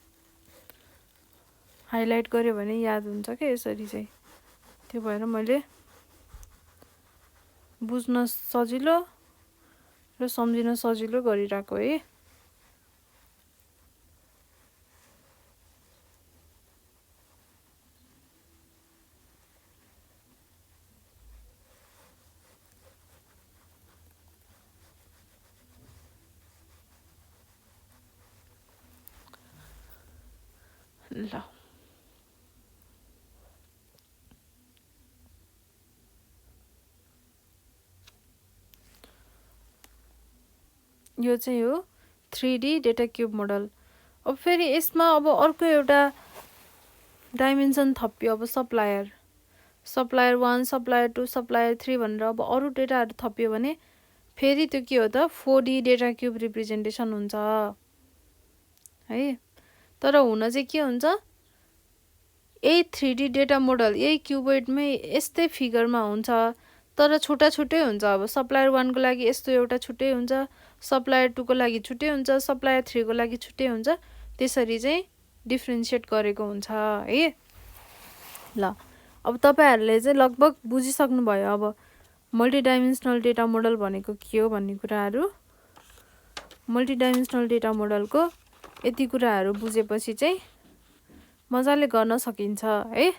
हाइलाइट गर्यो भने याद हुन्छ के यसरी चाहिँ त्यो भएर मैले बुझ्न सजिलो र सम्झिन सजिलो गरिराको है ल यो चाहिँ हो 3D डेटा क्युब मोडल अब फेरि यसमा अब अर्को एउटा डाइमेन्सन थपियो अब सप्लायर 1 सप्लायर 2 सप्लायर 3 भनेर अब अरु डेटाहरु थपियो भने फेरि त्यो के हो त 4D डेटा क्युब रिप्रेजेन्टेसन हुन्छ है। तर हुन चाहिँ के हुन्छ, यही 3D डेटा मोडल यही क्युबोइडमै यस्तै फिगरमा हुन्छ, तर छुट्टा छुट्टै हुन्छ। अब सप्लायर 1 को लागि यस्तो एउटा छुट्टै हुन्छ, सप्लायर 2 को लागि छुट्टै हुन्छ, सप्लायर 3 को लागि छुट्टै हुन्छ। त्यसरी चाहिँ डिफ्रेन्सिएट गरेको हुन्छ है। ल अब तपाईहरुले चाहिँ लगभग बुझिसक्नु भयो अब मल्टिडाइमेन्सनल डेटा मोडल भनेको के हो भन्ने कुराहरु। मल्टिडाइमेन्सनल डेटा मोडलको यति कुराहरु बुझेपछि चाहिँ मजाले गर्न सकिन्छ है।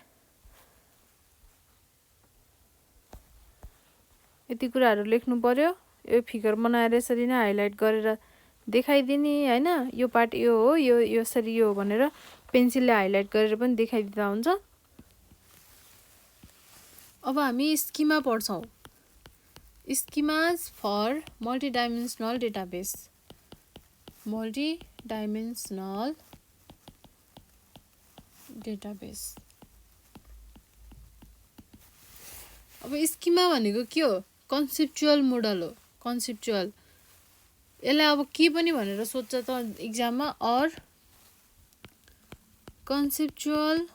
यति कुराहरु लेख्नु पर्यो, यो फिगर बनाएर यसरी नै हाइलाइट गरेर देखाइदिने हैन, यो पार्ट यो हो, यो यसरी यो हो भनेर पेन्सिलले हाइलाइट गरेर पनि देखाइदिँदा हुन्छ। अब हामी स्किमा पढ्छौं, schemas for multidimensional database. Multidimensional database. अब स्किमा भनेको के हो? कन्सेप्चुअल मोडल हो, कन्सेप्चुअल। यसलाई अब के पनि भनेर सोध्छ त एक्जाममा, or conceptual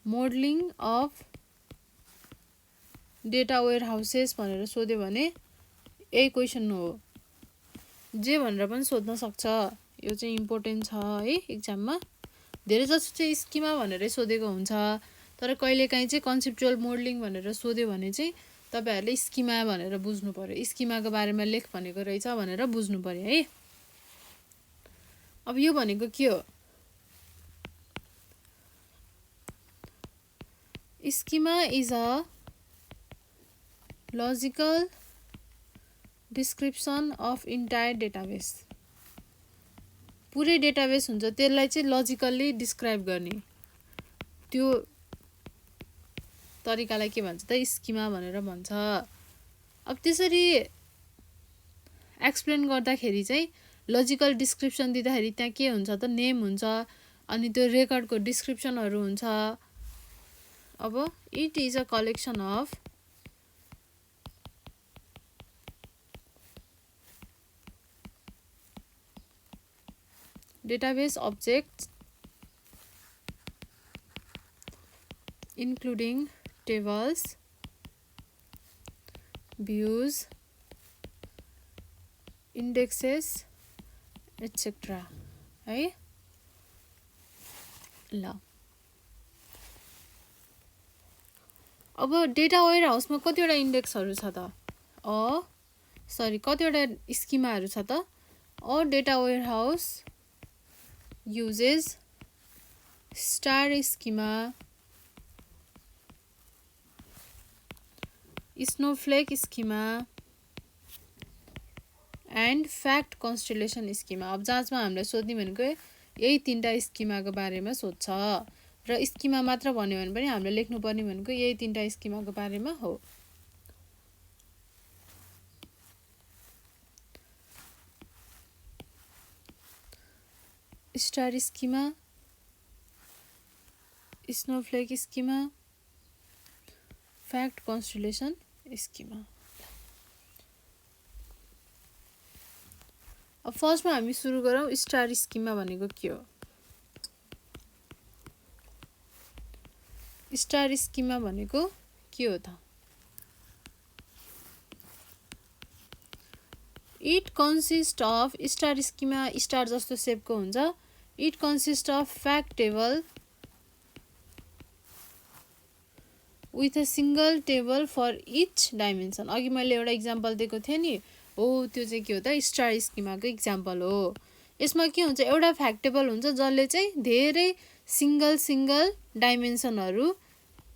modelling of data warehouses भनेर सोध्यो भने यही क्वेसन हो, जे भनेर पनि सोध्न सक्छ। यो चाहिँ इम्पोर्टेन्ट छ है एक्जाममा। धेरै जसो चाहिँ स्किमा भनेरै सोधेको हुन्छ, तर कहिलेकाहीँ चाहिँ कन्सेप्चुअल मोडलिङ भनेर सोध्यो भने चाहिँ तपाईहरुले स्किमा भनेर बुझ्नु पर्यो, स्किमाको बारेमा लेख भनेको रहेछ भनेर बुझ्नु पर्यो है। अब यो भनेको के हो? Schema is a logical description of entire database. पुरै डेटाबेस हुन्छ, त्यसलाई चाहिँ लजिकल्ली डिस्क्राइब गर्ने त्यो तरिकालाई के भन्छ त? स्किमा भनेर भन्छ। अब त्यसरी एक्सप्लेन गर्दाखेरि चाहिँ लजिकल डिस्क्रिप्सन दिँदाखेरि त्यहाँ के हुन्छ त? नेम हुन्छ, अनि त्यो रेकर्डको डिस्क्रिप्सनहरु हुन्छ। अब it is a collection of database objects including tables, views, indexes, etc. है। ल अब डेटा वेयर हाउसमा कतिवटा इन्डेक्सहरु छ त? कतिवटा स्किमाहरु छ त? A data warehouse uses star schema, snowflake schema and fact constellation schema। अब जाँचमा हामीले सोध्ने भनेको यही तीनटा स्किमाको बारेमा सोध्छ, र स्किमा मात्र भन्यो भने पनि हामीले लेख्नु पर्ने भनेको यही तीनटा स्किमाको बारेमा हो। Star schema, snowflake schema, fact constellation schema. अब फर्स्टमा हामी सुरु गरौँ, स्टार स्किमा भनेको के हो? स्टार स्किमा भनेको के हो त? It consist of, star schema star जस्तो शेपको हुन्छ। It consist of fact table with a single table for each dimension। अघि मैले एउटा इक्जाम्पल दिएको थिएँ नि, हो त्यो चाहिँ के हो त? स्टार स्किमाको इक्जाम्पल हो। यसमा के हुन्छ? एउटा फ्याक्ट टेबल हुन्छ जसले चाहिँ धेरै सिंगल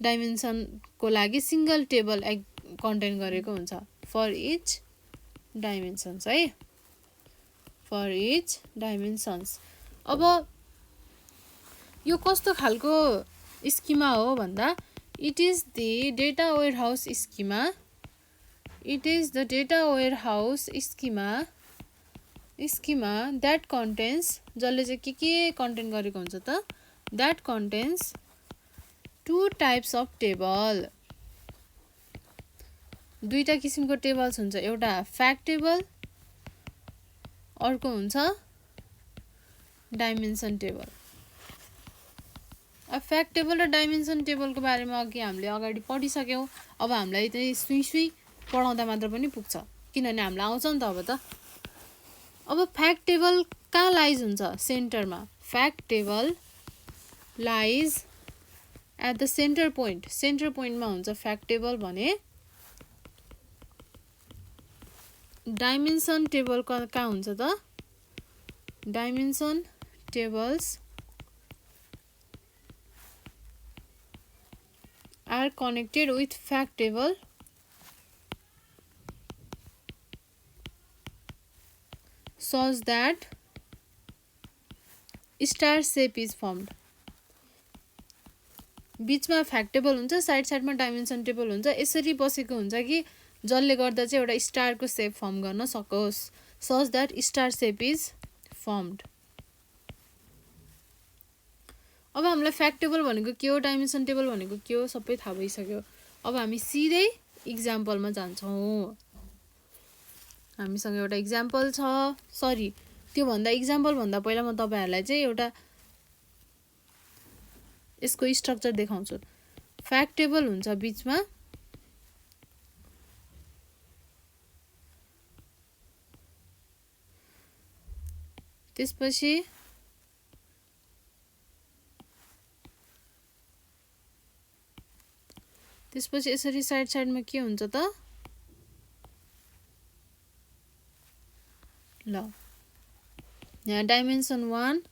डाइमेन्सनको लागि सिंगल टेबल कन्टेन गरेको हुन्छ। फर इच डाइमेन्सन्स है, फर इच डाइमेन्सन्स। अब यो कस्तो खालको स्किमा हो भन्दा, it is the data warehouse schema, it is the data warehouse schema that contains, जसले चाहिँ के कन्टेन गरेको हुन्छ त? that contains two types of table। दुईटा किसिमको टेबल्स हुन्छ, एउटा फ्याक्ट टेबल, अर्को हुन्छ डाइमेन्सन टेबल। अब फ्याक्ट टेबल र डाइमेन्सन टेबलको बारेमा अघि हामीले अगाडि पढिसक्यौँ। अब हामीलाई चाहिँ सुई पढाउँदा मात्र पनि पुग्छ, किनभने हामीलाई आउँछ नि त अब त। अब फ्याक्ट टेबल कहाँ लाइज हुन्छ? सेन्टरमा। Fact table lies at the center point. Center पोइन्टमा हुन्छ फ्याक्ट टेबल भने। डाइमेन्सन टेबल कहाँ हुन्छ त? Dimension tables are connected with fact table such that star shape is formed। बीचमा फ्याक्ट टेबल हुन्छ, साइड साइडमा डाइमेन्सन टेबल हुन्छ। यसरी बसेको हुन्छ कि जसले गर्दा चाहिँ एउटा स्टारको सेप फर्म गर्न सकोस्। Such that star shape is firmed. अब हामीलाई फ्याक्ट टेबल भनेको के हो, डाइमेन्सन टेबल भनेको के हो, सबै थाहा भइसक्यो। अब हामी सिधै इक्जाम्पलमा जान्छौँ। हामीसँग एउटा इक्जाम्पल छ। सरी, त्योभन्दा इक्जाम्पलभन्दा पहिला म तपाईँहरूलाई चाहिँ एउटा यसको स्ट्रक्चर देखाउँछु। फ्याक्ट टेबल हुन्छ बीचमा, त्यसपछि यसरी साइड साइडमा के हुन्छ त? ल, यहाँ डाइमेन्सन 1,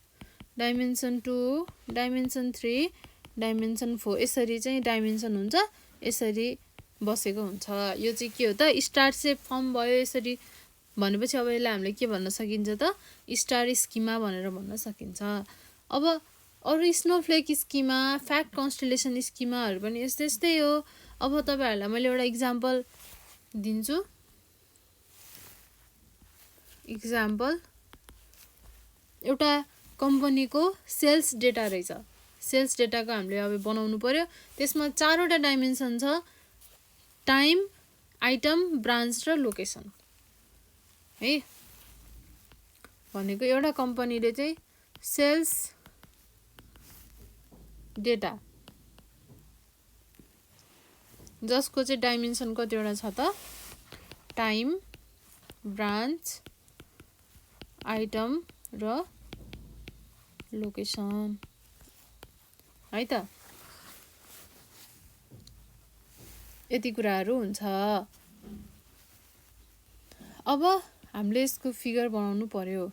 डाइमेन्सन 2, डाइमेन्सन 3, डाइमेन्सन 4 यसरी चाहिँ डाइमेन्सन हुन्छ, यसरी बसेको हुन्छ। यो चाहिँ के हो त? स्टार सेप फर्म भयो यसरी भनेपछि अब यसलाई हामीले के भन्न सकिन्छ त? स्टार स्किमा भनेर भन्न सकिन्छ। अब अरू स्नोफ्लेक स्किमा, फ्याक्ट कन्स्टेलेसन स्किमाहरू पनि यस्तै हो। अब तपाईँहरूलाई मैले एउटा इक्जाम्पल दिन्छु। इक्जाम्पल, एउटा कम्पनीको सेल्स डेटा रहेछ। सेल्स डेटाको हामीले अब बनाउनु पर्यो। त्यसमा 4वटा डाइमेन्सन छ, टाइम, आइटम, ब्रान्च र लोकेसन है। भनेको एउटा कम्पनीले चाहिँ सेल्स डेटा जसको चाहिँ डाइमेन्सन कतिवटा छ त? टाइम, ब्रान्च, आइटम र लोकेसन है त। यति कुराहरू हुन्छ। अब हामीले यसको फिगर बनाउनु पर्यो।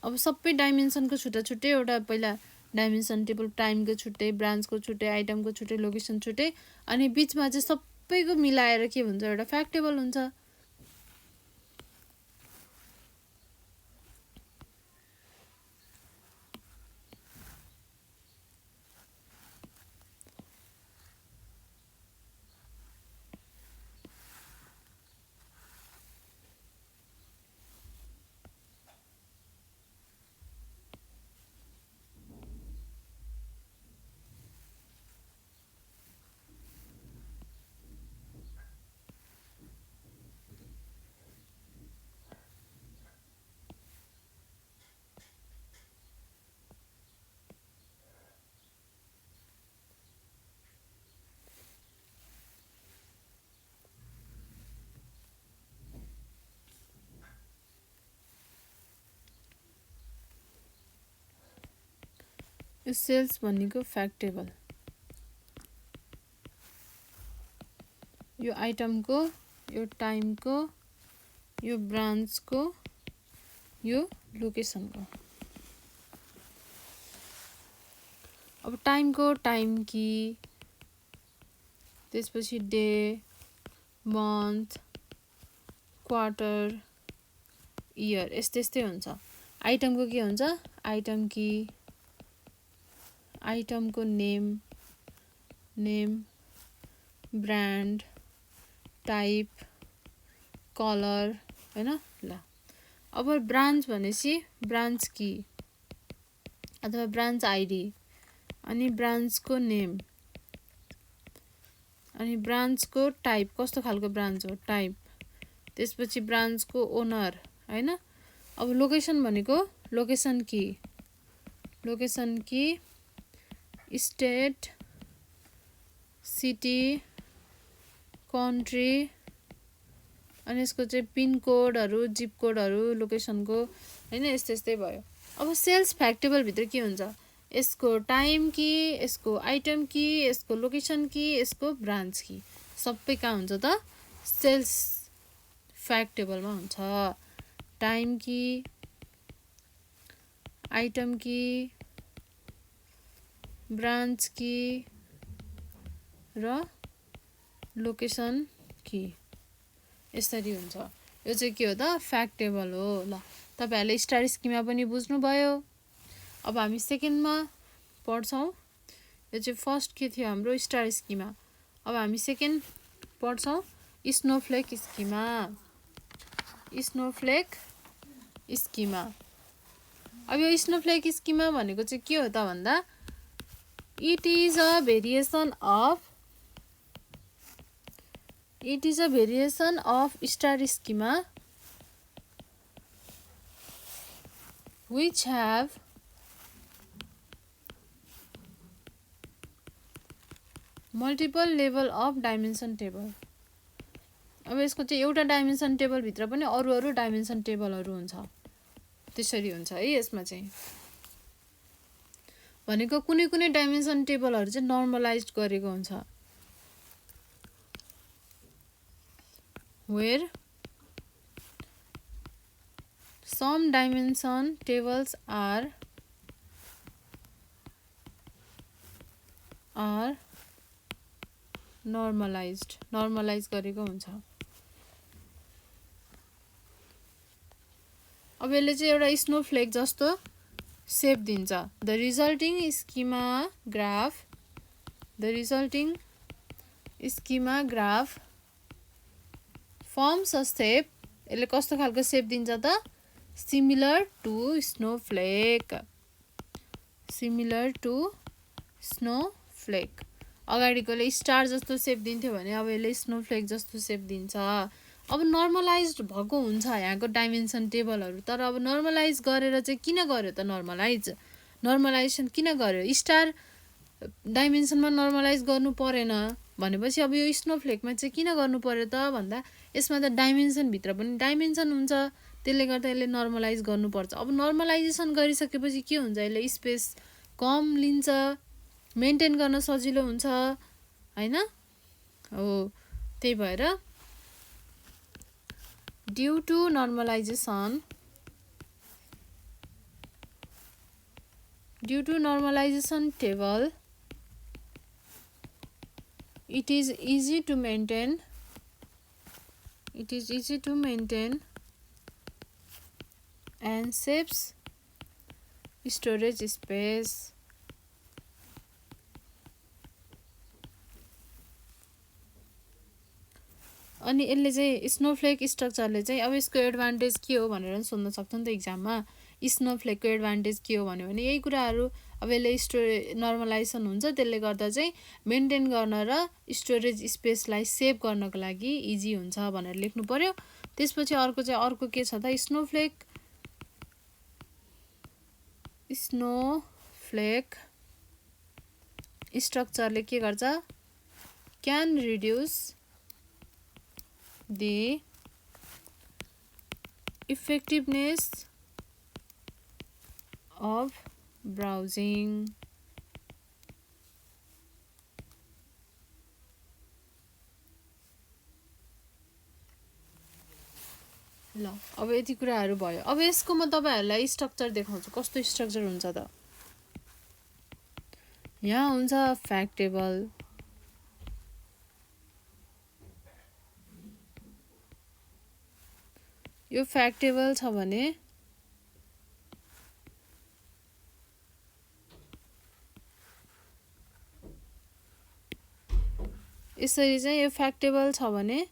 अब सबै डाइमेन्सनको छुट्टा छुट्टै, एउटा पहिला डाइमेन्सन टेबल, टाइमको छुट्टै, ब्रान्चको छुट्टै, आइटमको छुट्टै, लोकेसन छुट्टै, अनि बीचमा चाहिँ सबैको मिलाएर के हुन्छ? एउटा फ्याक्ट टेबल हुन्छ। यो सेल्स भनेको फ्याक्ट टेबल, यो आइटमको, यो टाइमको, यो ब्रान्चको, यो लोकेसनको। अब टाइमको टाइम की, त्यसपछि डे, मन्थ, क्वार्टर, इयर यस्तै हुन्छ। आइटमको के हुन्छ? आइटम की, आइटमको नेम, ब्रान्ड, टाइप, कलर हैन। ल, अब ब्रान्च भनेपछि ब्रान्च की अथवा ब्रान्च आइडी, अनि ब्रान्चको नेम, अनि ब्रान्चको टाइप कस्तो खालको ब्रान्च हो टाइप, त्यसपछि ब्रान्चको ओनर हैन। अब लोकेसन भनेको लोकेसन की स्टेट सिटी कन्ट्री अनि यसको चाहिँ पिन कोडहरू जिप कोडहरू लोकेसनको हैन, यस्तै यस्तै भयो। अब सेल्स फ्याक्ट टेबल भित्र के हुन्छ, यसको टाइम की, यसको आइटम की, यसको लोकेसन की, यसको ब्रान्च की सबै कहाँ हुन्छ त सेल्स फ्याक्ट टेबलमा हुन्छ। टाइम की, आइटम की, ब्रान्च की र लोकेसन की यसरी हुन्छ। यो चाहिँ के हो त फ्याक्ट टेबल हो। ल तपाईहरुले स्टार स्किमा पनि बुझ्नुभयो। अब हामी सेकेन्डमा पढ्छौं। यो चाहिँ फर्स्ट के थियो हाम्रो स्टार स्किमा। अब हामी सेकेन्ड पढ्छौं स्नोफ्लेक स्किमा। स्नोफ्लेक स्किमा। अब यो स्नोफ्लेक स्किमा भनेको चाहिँ के हो त भन्दा it is a variation of star schema which have multiple level of dimension table। अब यसको चाहिँ एउटा डाइमेन्सन टेबल भित्र पनि अरु डाइमेन्सन टेबलहरु हुन्छ, त्यसरी हुन्छ है। यसमा चाहिँ भनेको कुनै कुनै डाइमेन्सन टेबलहरु चाहिँ नर्मलाइज्ड गरेको हुन्छ, where some dimension tables are normalized गरेको हुन्छ। अब यसले चाहिँ एउटा स्नोफ्लेक जस्तो शेप दिन्छ। The resulting schema graph forms a shape. यसले कस्तो खालको शेप दिन्छ त सिमिलर टु स्नोफ्लेक। अगाडिकोले स्टार जस्तो शेप दिन्थ्यो भने अब यसले स्नोफ्लेक जस्तो शेप दिन्छ। अब नर्मलाइज्ड भएको हुन्छ यहाँको डाइमेन्सन टेबलहरु, तर अब नर्मलाइज गरेर चाहिँ किन गर्यो त नर्मलाइजेसन किन गर्यो? स्टार डाइमेन्सनमा नर्मलाइज गर्नु परेन भनेपछि अब यो स्नोफ्लेकमा चाहिँ किन गर्नु पर्यो त भन्दा यसमा त डाइमेन्सन भित्र पनि डाइमेन्सन हुन्छ, त्यसले गर्दा यसले नर्मलाइज गर्नुपर्छ। अब नर्मलाइजेसन गरिसकेपछि के हुन्छ, यसले स्पेस कम लिन्छ, मेन्टेन गर्न सजिलो हुन्छ हैन हो। त्यही भएर due to normalisation table it is easy to maintain and saves storage space। अनि यसले चाहिँ स्नोफ्लेक स्ट्रक्चरले चाहिँ अब यसको एडभान्टेज के हो भनेर सोध्न सक्छ नि त एक्जाममा। स्नोफ्लेकको एडभान्टेज के हो भन्यो भने यही कुराहरू। अब यसले नर्मलाइजेसन हुन्छ, त्यसले गर्दा चाहिँ मेन्टेन गर्न र स्टोरेज स्पेसलाई सेभ गर्नको लागि इजी हुन्छ भनेर लेख्नु पर्यो। त्यसपछि अर्को के छ त स्नोफ्लेक स्ट्रक्चरले के गर्छ can reduce the effectiveness of browsing। ल अब यति कुराहरू भयो। अब यसको म तपाईहरुलाई स्ट्रक्चर देखाउँछु कस्तो स्ट्रक्चर हुन्छ त। यहाँ हुन्छ फ्याक्ट टेबल, यो फ्याक्ट टेबल छ भने यसरी चाहिँ यो फ्याक्ट टेबल छ भने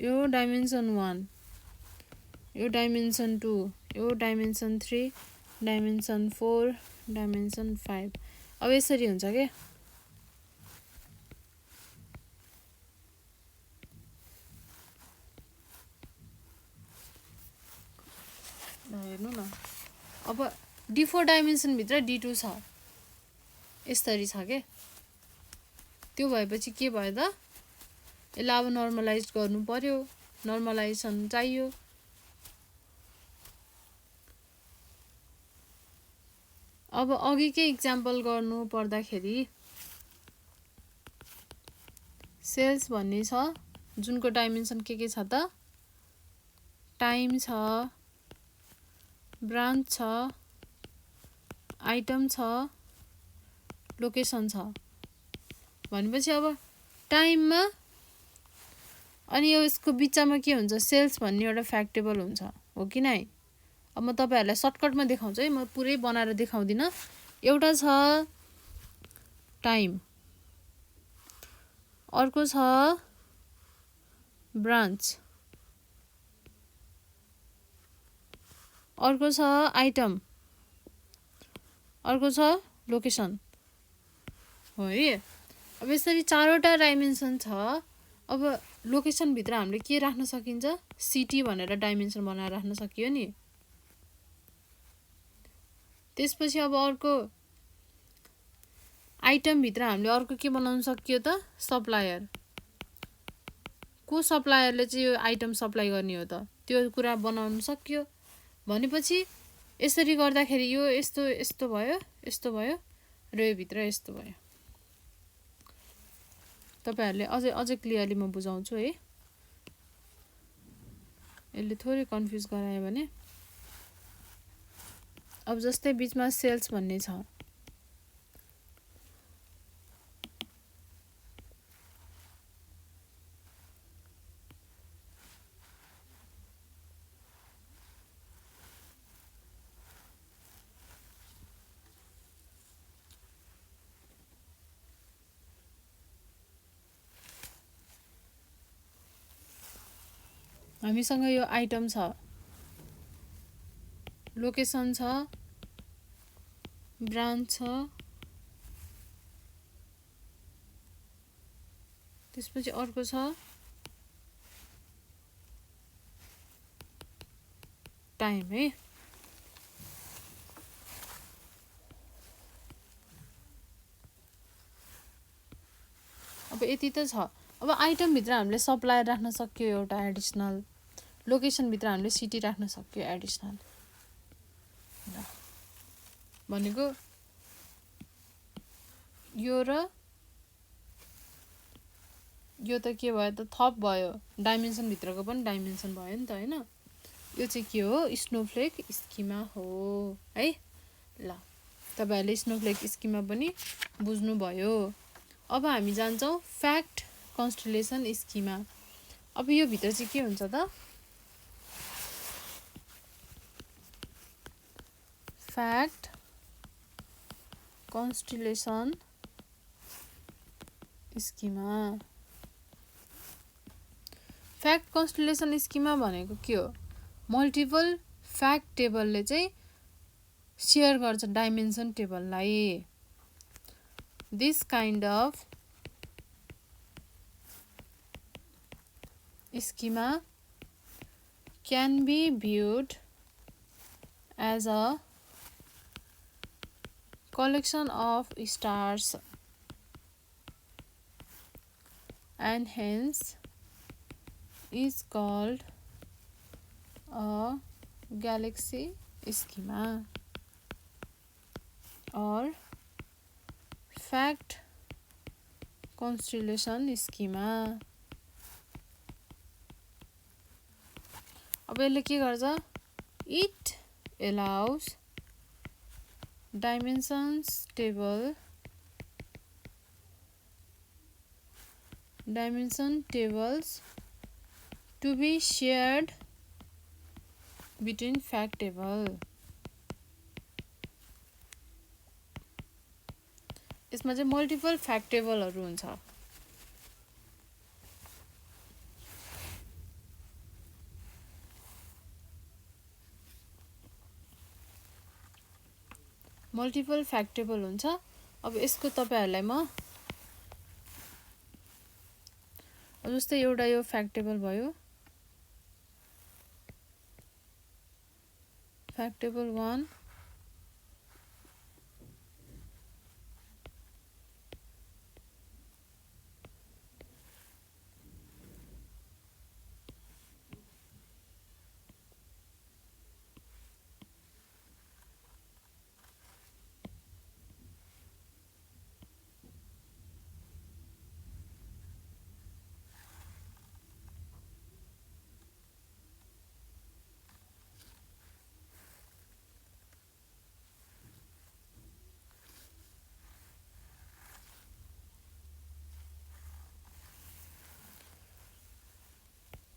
यो डाइमेन्सन 1, यो डाइमेन्सन 2, यो डाइमेन्सन 3, डाइमेन्सन 4, डाइमेन्सन 5। अब यसरी हुन्छ के हेर्नु न। अब D4 डाइमेन्सन भित्र D2 छ, यसरी छ के। त्यो भएपछि के भयो त, यसलाई अब नर्मलाइज गर्नु पर्यो, नर्मलाइजेसन चाहियो। अब अघिकै इक्जाम्पल गर्नु पर्दाखेरि सेल्स भन्ने छ जुनको डाइमेन्सन के छ त, टाइम छ, ब्रान्च छ, आइटम छ, लोकेसन छ भनेपछि अब टाइममा अनि यो यसको बिचमा के हुन्छ, सेल्स भन्ने एउटा फ्याक्ट टेबल हुन्छ, हो कि नै। अब म तपाईहरुलाई सर्टकटमा देखाउँछु है, म पुरै बनाएर देखाउँदिन। एउटा छ टाइम, अर्को छ ब्रान्च, अर्को छ आइटम, अर्को छ लोकेसन, हो है। अब यसरी चारवटा डाइमेन्सन छ। अब लोकेसन भित्र हामीले के राख्न सकिन्छ, सिटी भनेर डाइमेन्सन बनाएर राख्न सकियो नि। त्यसपछि अब अर्को आइटम भित्र हामीले अर्को के बनाउन सकियो त, सप्लायर। को सप्लायरले चाहिँ यो आइटम सप्लाई गर्ने हो त, त्यो कुरा बनाउन सकियो भनेपछि यसरी गर्दाखेरि यो यस्तो यस्तो भयो, यस्तो भयो र यो भित्र यस्तो भयो। तपाईहरुले अझै क्लियरली म बुझाउँछु है, यसले थोरै कन्फ्युज गरायो भने। अब जस्तै बीचमा सेल्स भन्ने छ, हामीसँग यो आइटम छ, लोकेसन छ, ब्रान्च छ, त्यसपछि अर्को छ टाइम है। अब यति त छ। अब आइटम भित्र हामीले सप्लायर राख्न सक्यो एउटा एडिसनल, लोकेसन भित्र हामीले सिटी राख्न सक्यो एडिसनल। भनेको यो र यो त के भयो त, थप भयो, डाइमेन्सन भित्रको पनि डाइमेन्सन भयो नि त हैन। यो चाहिँ के हो, स्नोफ्लेक स्किमा हो है। ल तपाईहरुले स्नोफ्लेक स्किमा पनि बुझ्नु भयो। अब हामी जान्छौं फ्याक्ट कन्स्टलेसन स्किमा। अब यो भित्र चाहिँ के हुन्छ त, फ्याक्ट कन्स्टलेसन स्किमा। फ्याक्ट कन्स्टलेसन स्किमा भनेको के हो, मल्टिपल फ्याक्ट टेबलले चाहिँ शेयर गर्छ डाइमेन्सन टेबललाई। This kind of schema can be viewed as a collection of stars and hence is called a galaxy schema or fact constellation schema। अब यसले के गर्छ, it allows dimensions dimension tables to be shared between fact table। यसमा चाहिँ multiple fact टेबलहरु हुन्छ। Multiple फ्याक्टेबल हुन्छ। अब यसको तपाईहरुलाई म जस्तै एउटा यो फ्याक्टेबल भयो, फ्याक्टेबल 1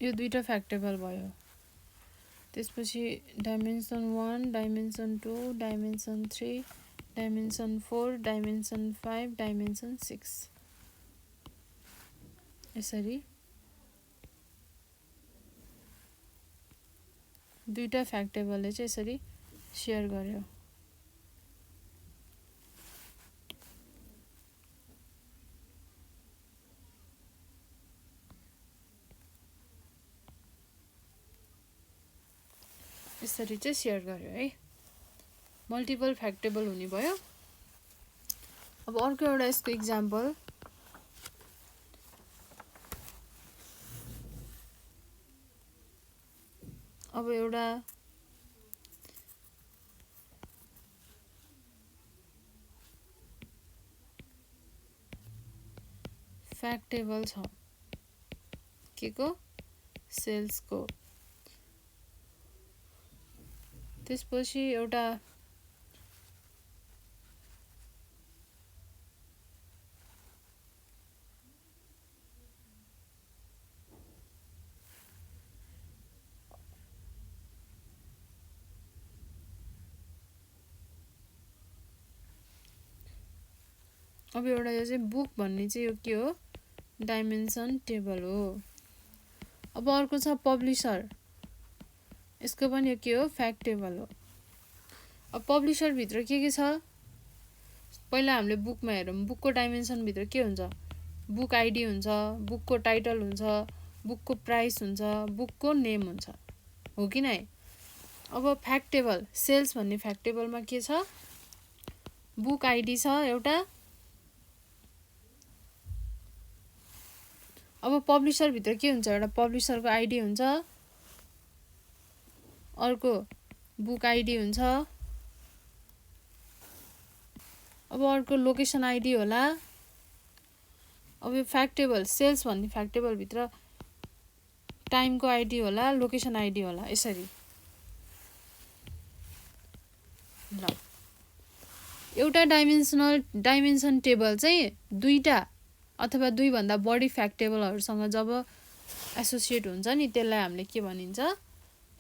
यो दुईटा फ्याक्टेबल भयो। त्यसपछि dimension 1, dimension 2, dimension 3, dimension 4, dimension 5, dimension 6 यसरी दुईटा फ्याक्टेबलले चाहिँ यसरी शेयर गर्यो। यसरी चाहिँ शेयर गर्यो है, मल्टिपल फ्याक्टेबल हुने भयो। अब अर्को एउटा यसको इक्जाम्पल, अब एउटा फ्याक्टेबल छ के को, सेल्स को। त्यसपछि एउटा अब एउटा यो चाहिँ बुक भन्ने चाहिँ यो के हो, डाइमेन्सन टेबल हो। अब अर्को छ पब्लिशर, यसको पनि यो के हो, फ्याक्टेबल हो। अब पब्लिशर भित्र के छ, पहिला हामीले बुकमा हेरौँ, बुकको डाइमेन्सन भित्र के हुन्छ, बुक आइडी हुन्छ, बुकको टाइटल हुन्छ, बुकको प्राइस हुन्छ, बुकको नेम हुन्छ, हो कि नै। अब फ्याक्टेबल सेल्स भन्ने फ्याक्टेबलमा के छ, बुक आइडी छ एउटा। अब पब्लिशर भित्र के हुन्छ, एउटा पब्लिशरको आइडी हुन्छ, अर्को बुक आइडी हुन्छ, अब अर्को लोकेसन आइडी होला। अब यो फ्याक्टेबल सेल्स भन्ने फ्याक्टेबल भित्र टाइमको आइडी होला, लोकेसन आइडी होला, यसरी। ल एउटा डाइमेन्सन टेबल चाहिँ दुईटा अथवा दुई भन्दा बढी फ्याक्टेबलहरुसँग जब एसोसिएट हुन्छ नि, त्यसलाई हामीले के भनिन्छ,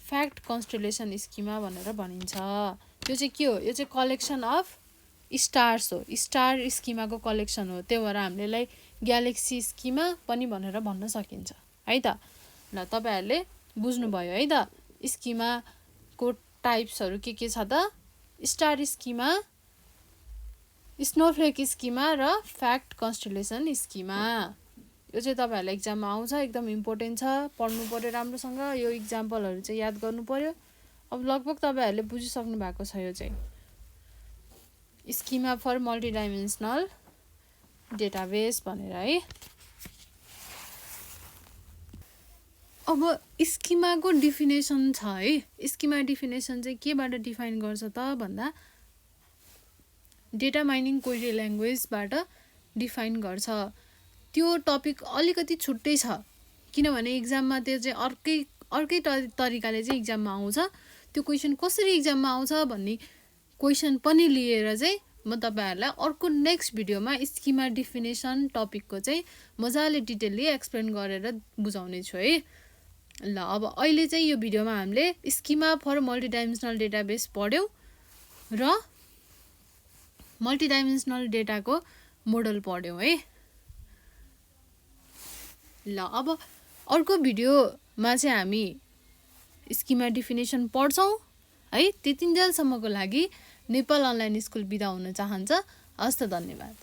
फ्याक्ट कन्स्टेलेसन स्किमा भनेर भनिन्छ। यो चाहिँ के हो, यो चाहिँ कलेक्सन अफ स्टार्स हो, स्टार स्किमाको कलेक्सन हो। त्यही भएर हामीलाई ग्यालेक्सी स्किमा पनि भनेर भन्न सकिन्छ है त। ल तपाईहरुले बुझ्नुभयो है त, स्किमाको टाइप्सहरु के छ त, स्टार स्किमा, स्नोफ्लेक स्किमा र फ्याक्ट कन्स्टेलेसन स्किमा। यो चाहिँ तपाईहरुलाई एक्जाममा आउँछ, एकदम इम्पोर्टेन्ट छ, पढ्नु पर्यो राम्रोसँग, यो इक्जाम्पलहरु चाहिँ याद गर्नु पर्यो। अब लगभग तपाईहरुले बुझिसक्नु भएको छ यो चाहिँ स्किमा फर मल्टिडाइमेन्सनल डेटाबेस भनेर है। अब स्किमाको डिफिनेसन छ है, स्किमा डिफिनेसन चाहिँ केबाट डिफाइन गर्छ त भन्दा डेटा माइनिङ क्वेरी ल्याङ्ग्वेजबाट डिफाइन गर्छ। त्यो टपिक अलिकति छुट्टै छ, किनभने एक्जाममा त्यो चाहिँ अर्कै तरिकाले चाहिँ एक्जाममा आउँछ। त्यो क्वेसन कसरी एक्जाममा आउँछ भन्ने क्वेसन पनि लिएर चाहिँ म तपाईहरुलाई अर्को नेक्स्ट भिडियोमा स्किमा डिफिनेसन टपिकको चाहिँ मजाले डिटेलली एक्सप्लेन गरेर बुझाउने छु है। ल अब अहिले चाहिँ यो भिडियोमा हामीले स्किमा फर मल्टिडाइमेन्सनल डेटाबेस पढ्यौं र मल्टिडाइमेन्सनल डेटाको मोडल पढ्यौं है। ल अब अर्को भिडियोमा चाहिँ हामी स्किमा डिफिनेसन पढ्छौं है। त्यतिन्जेलसम्मको लागि नेपाल अनलाइन स्कुल बिदा हुन चाहन्छ। हस् त, धन्यवाद।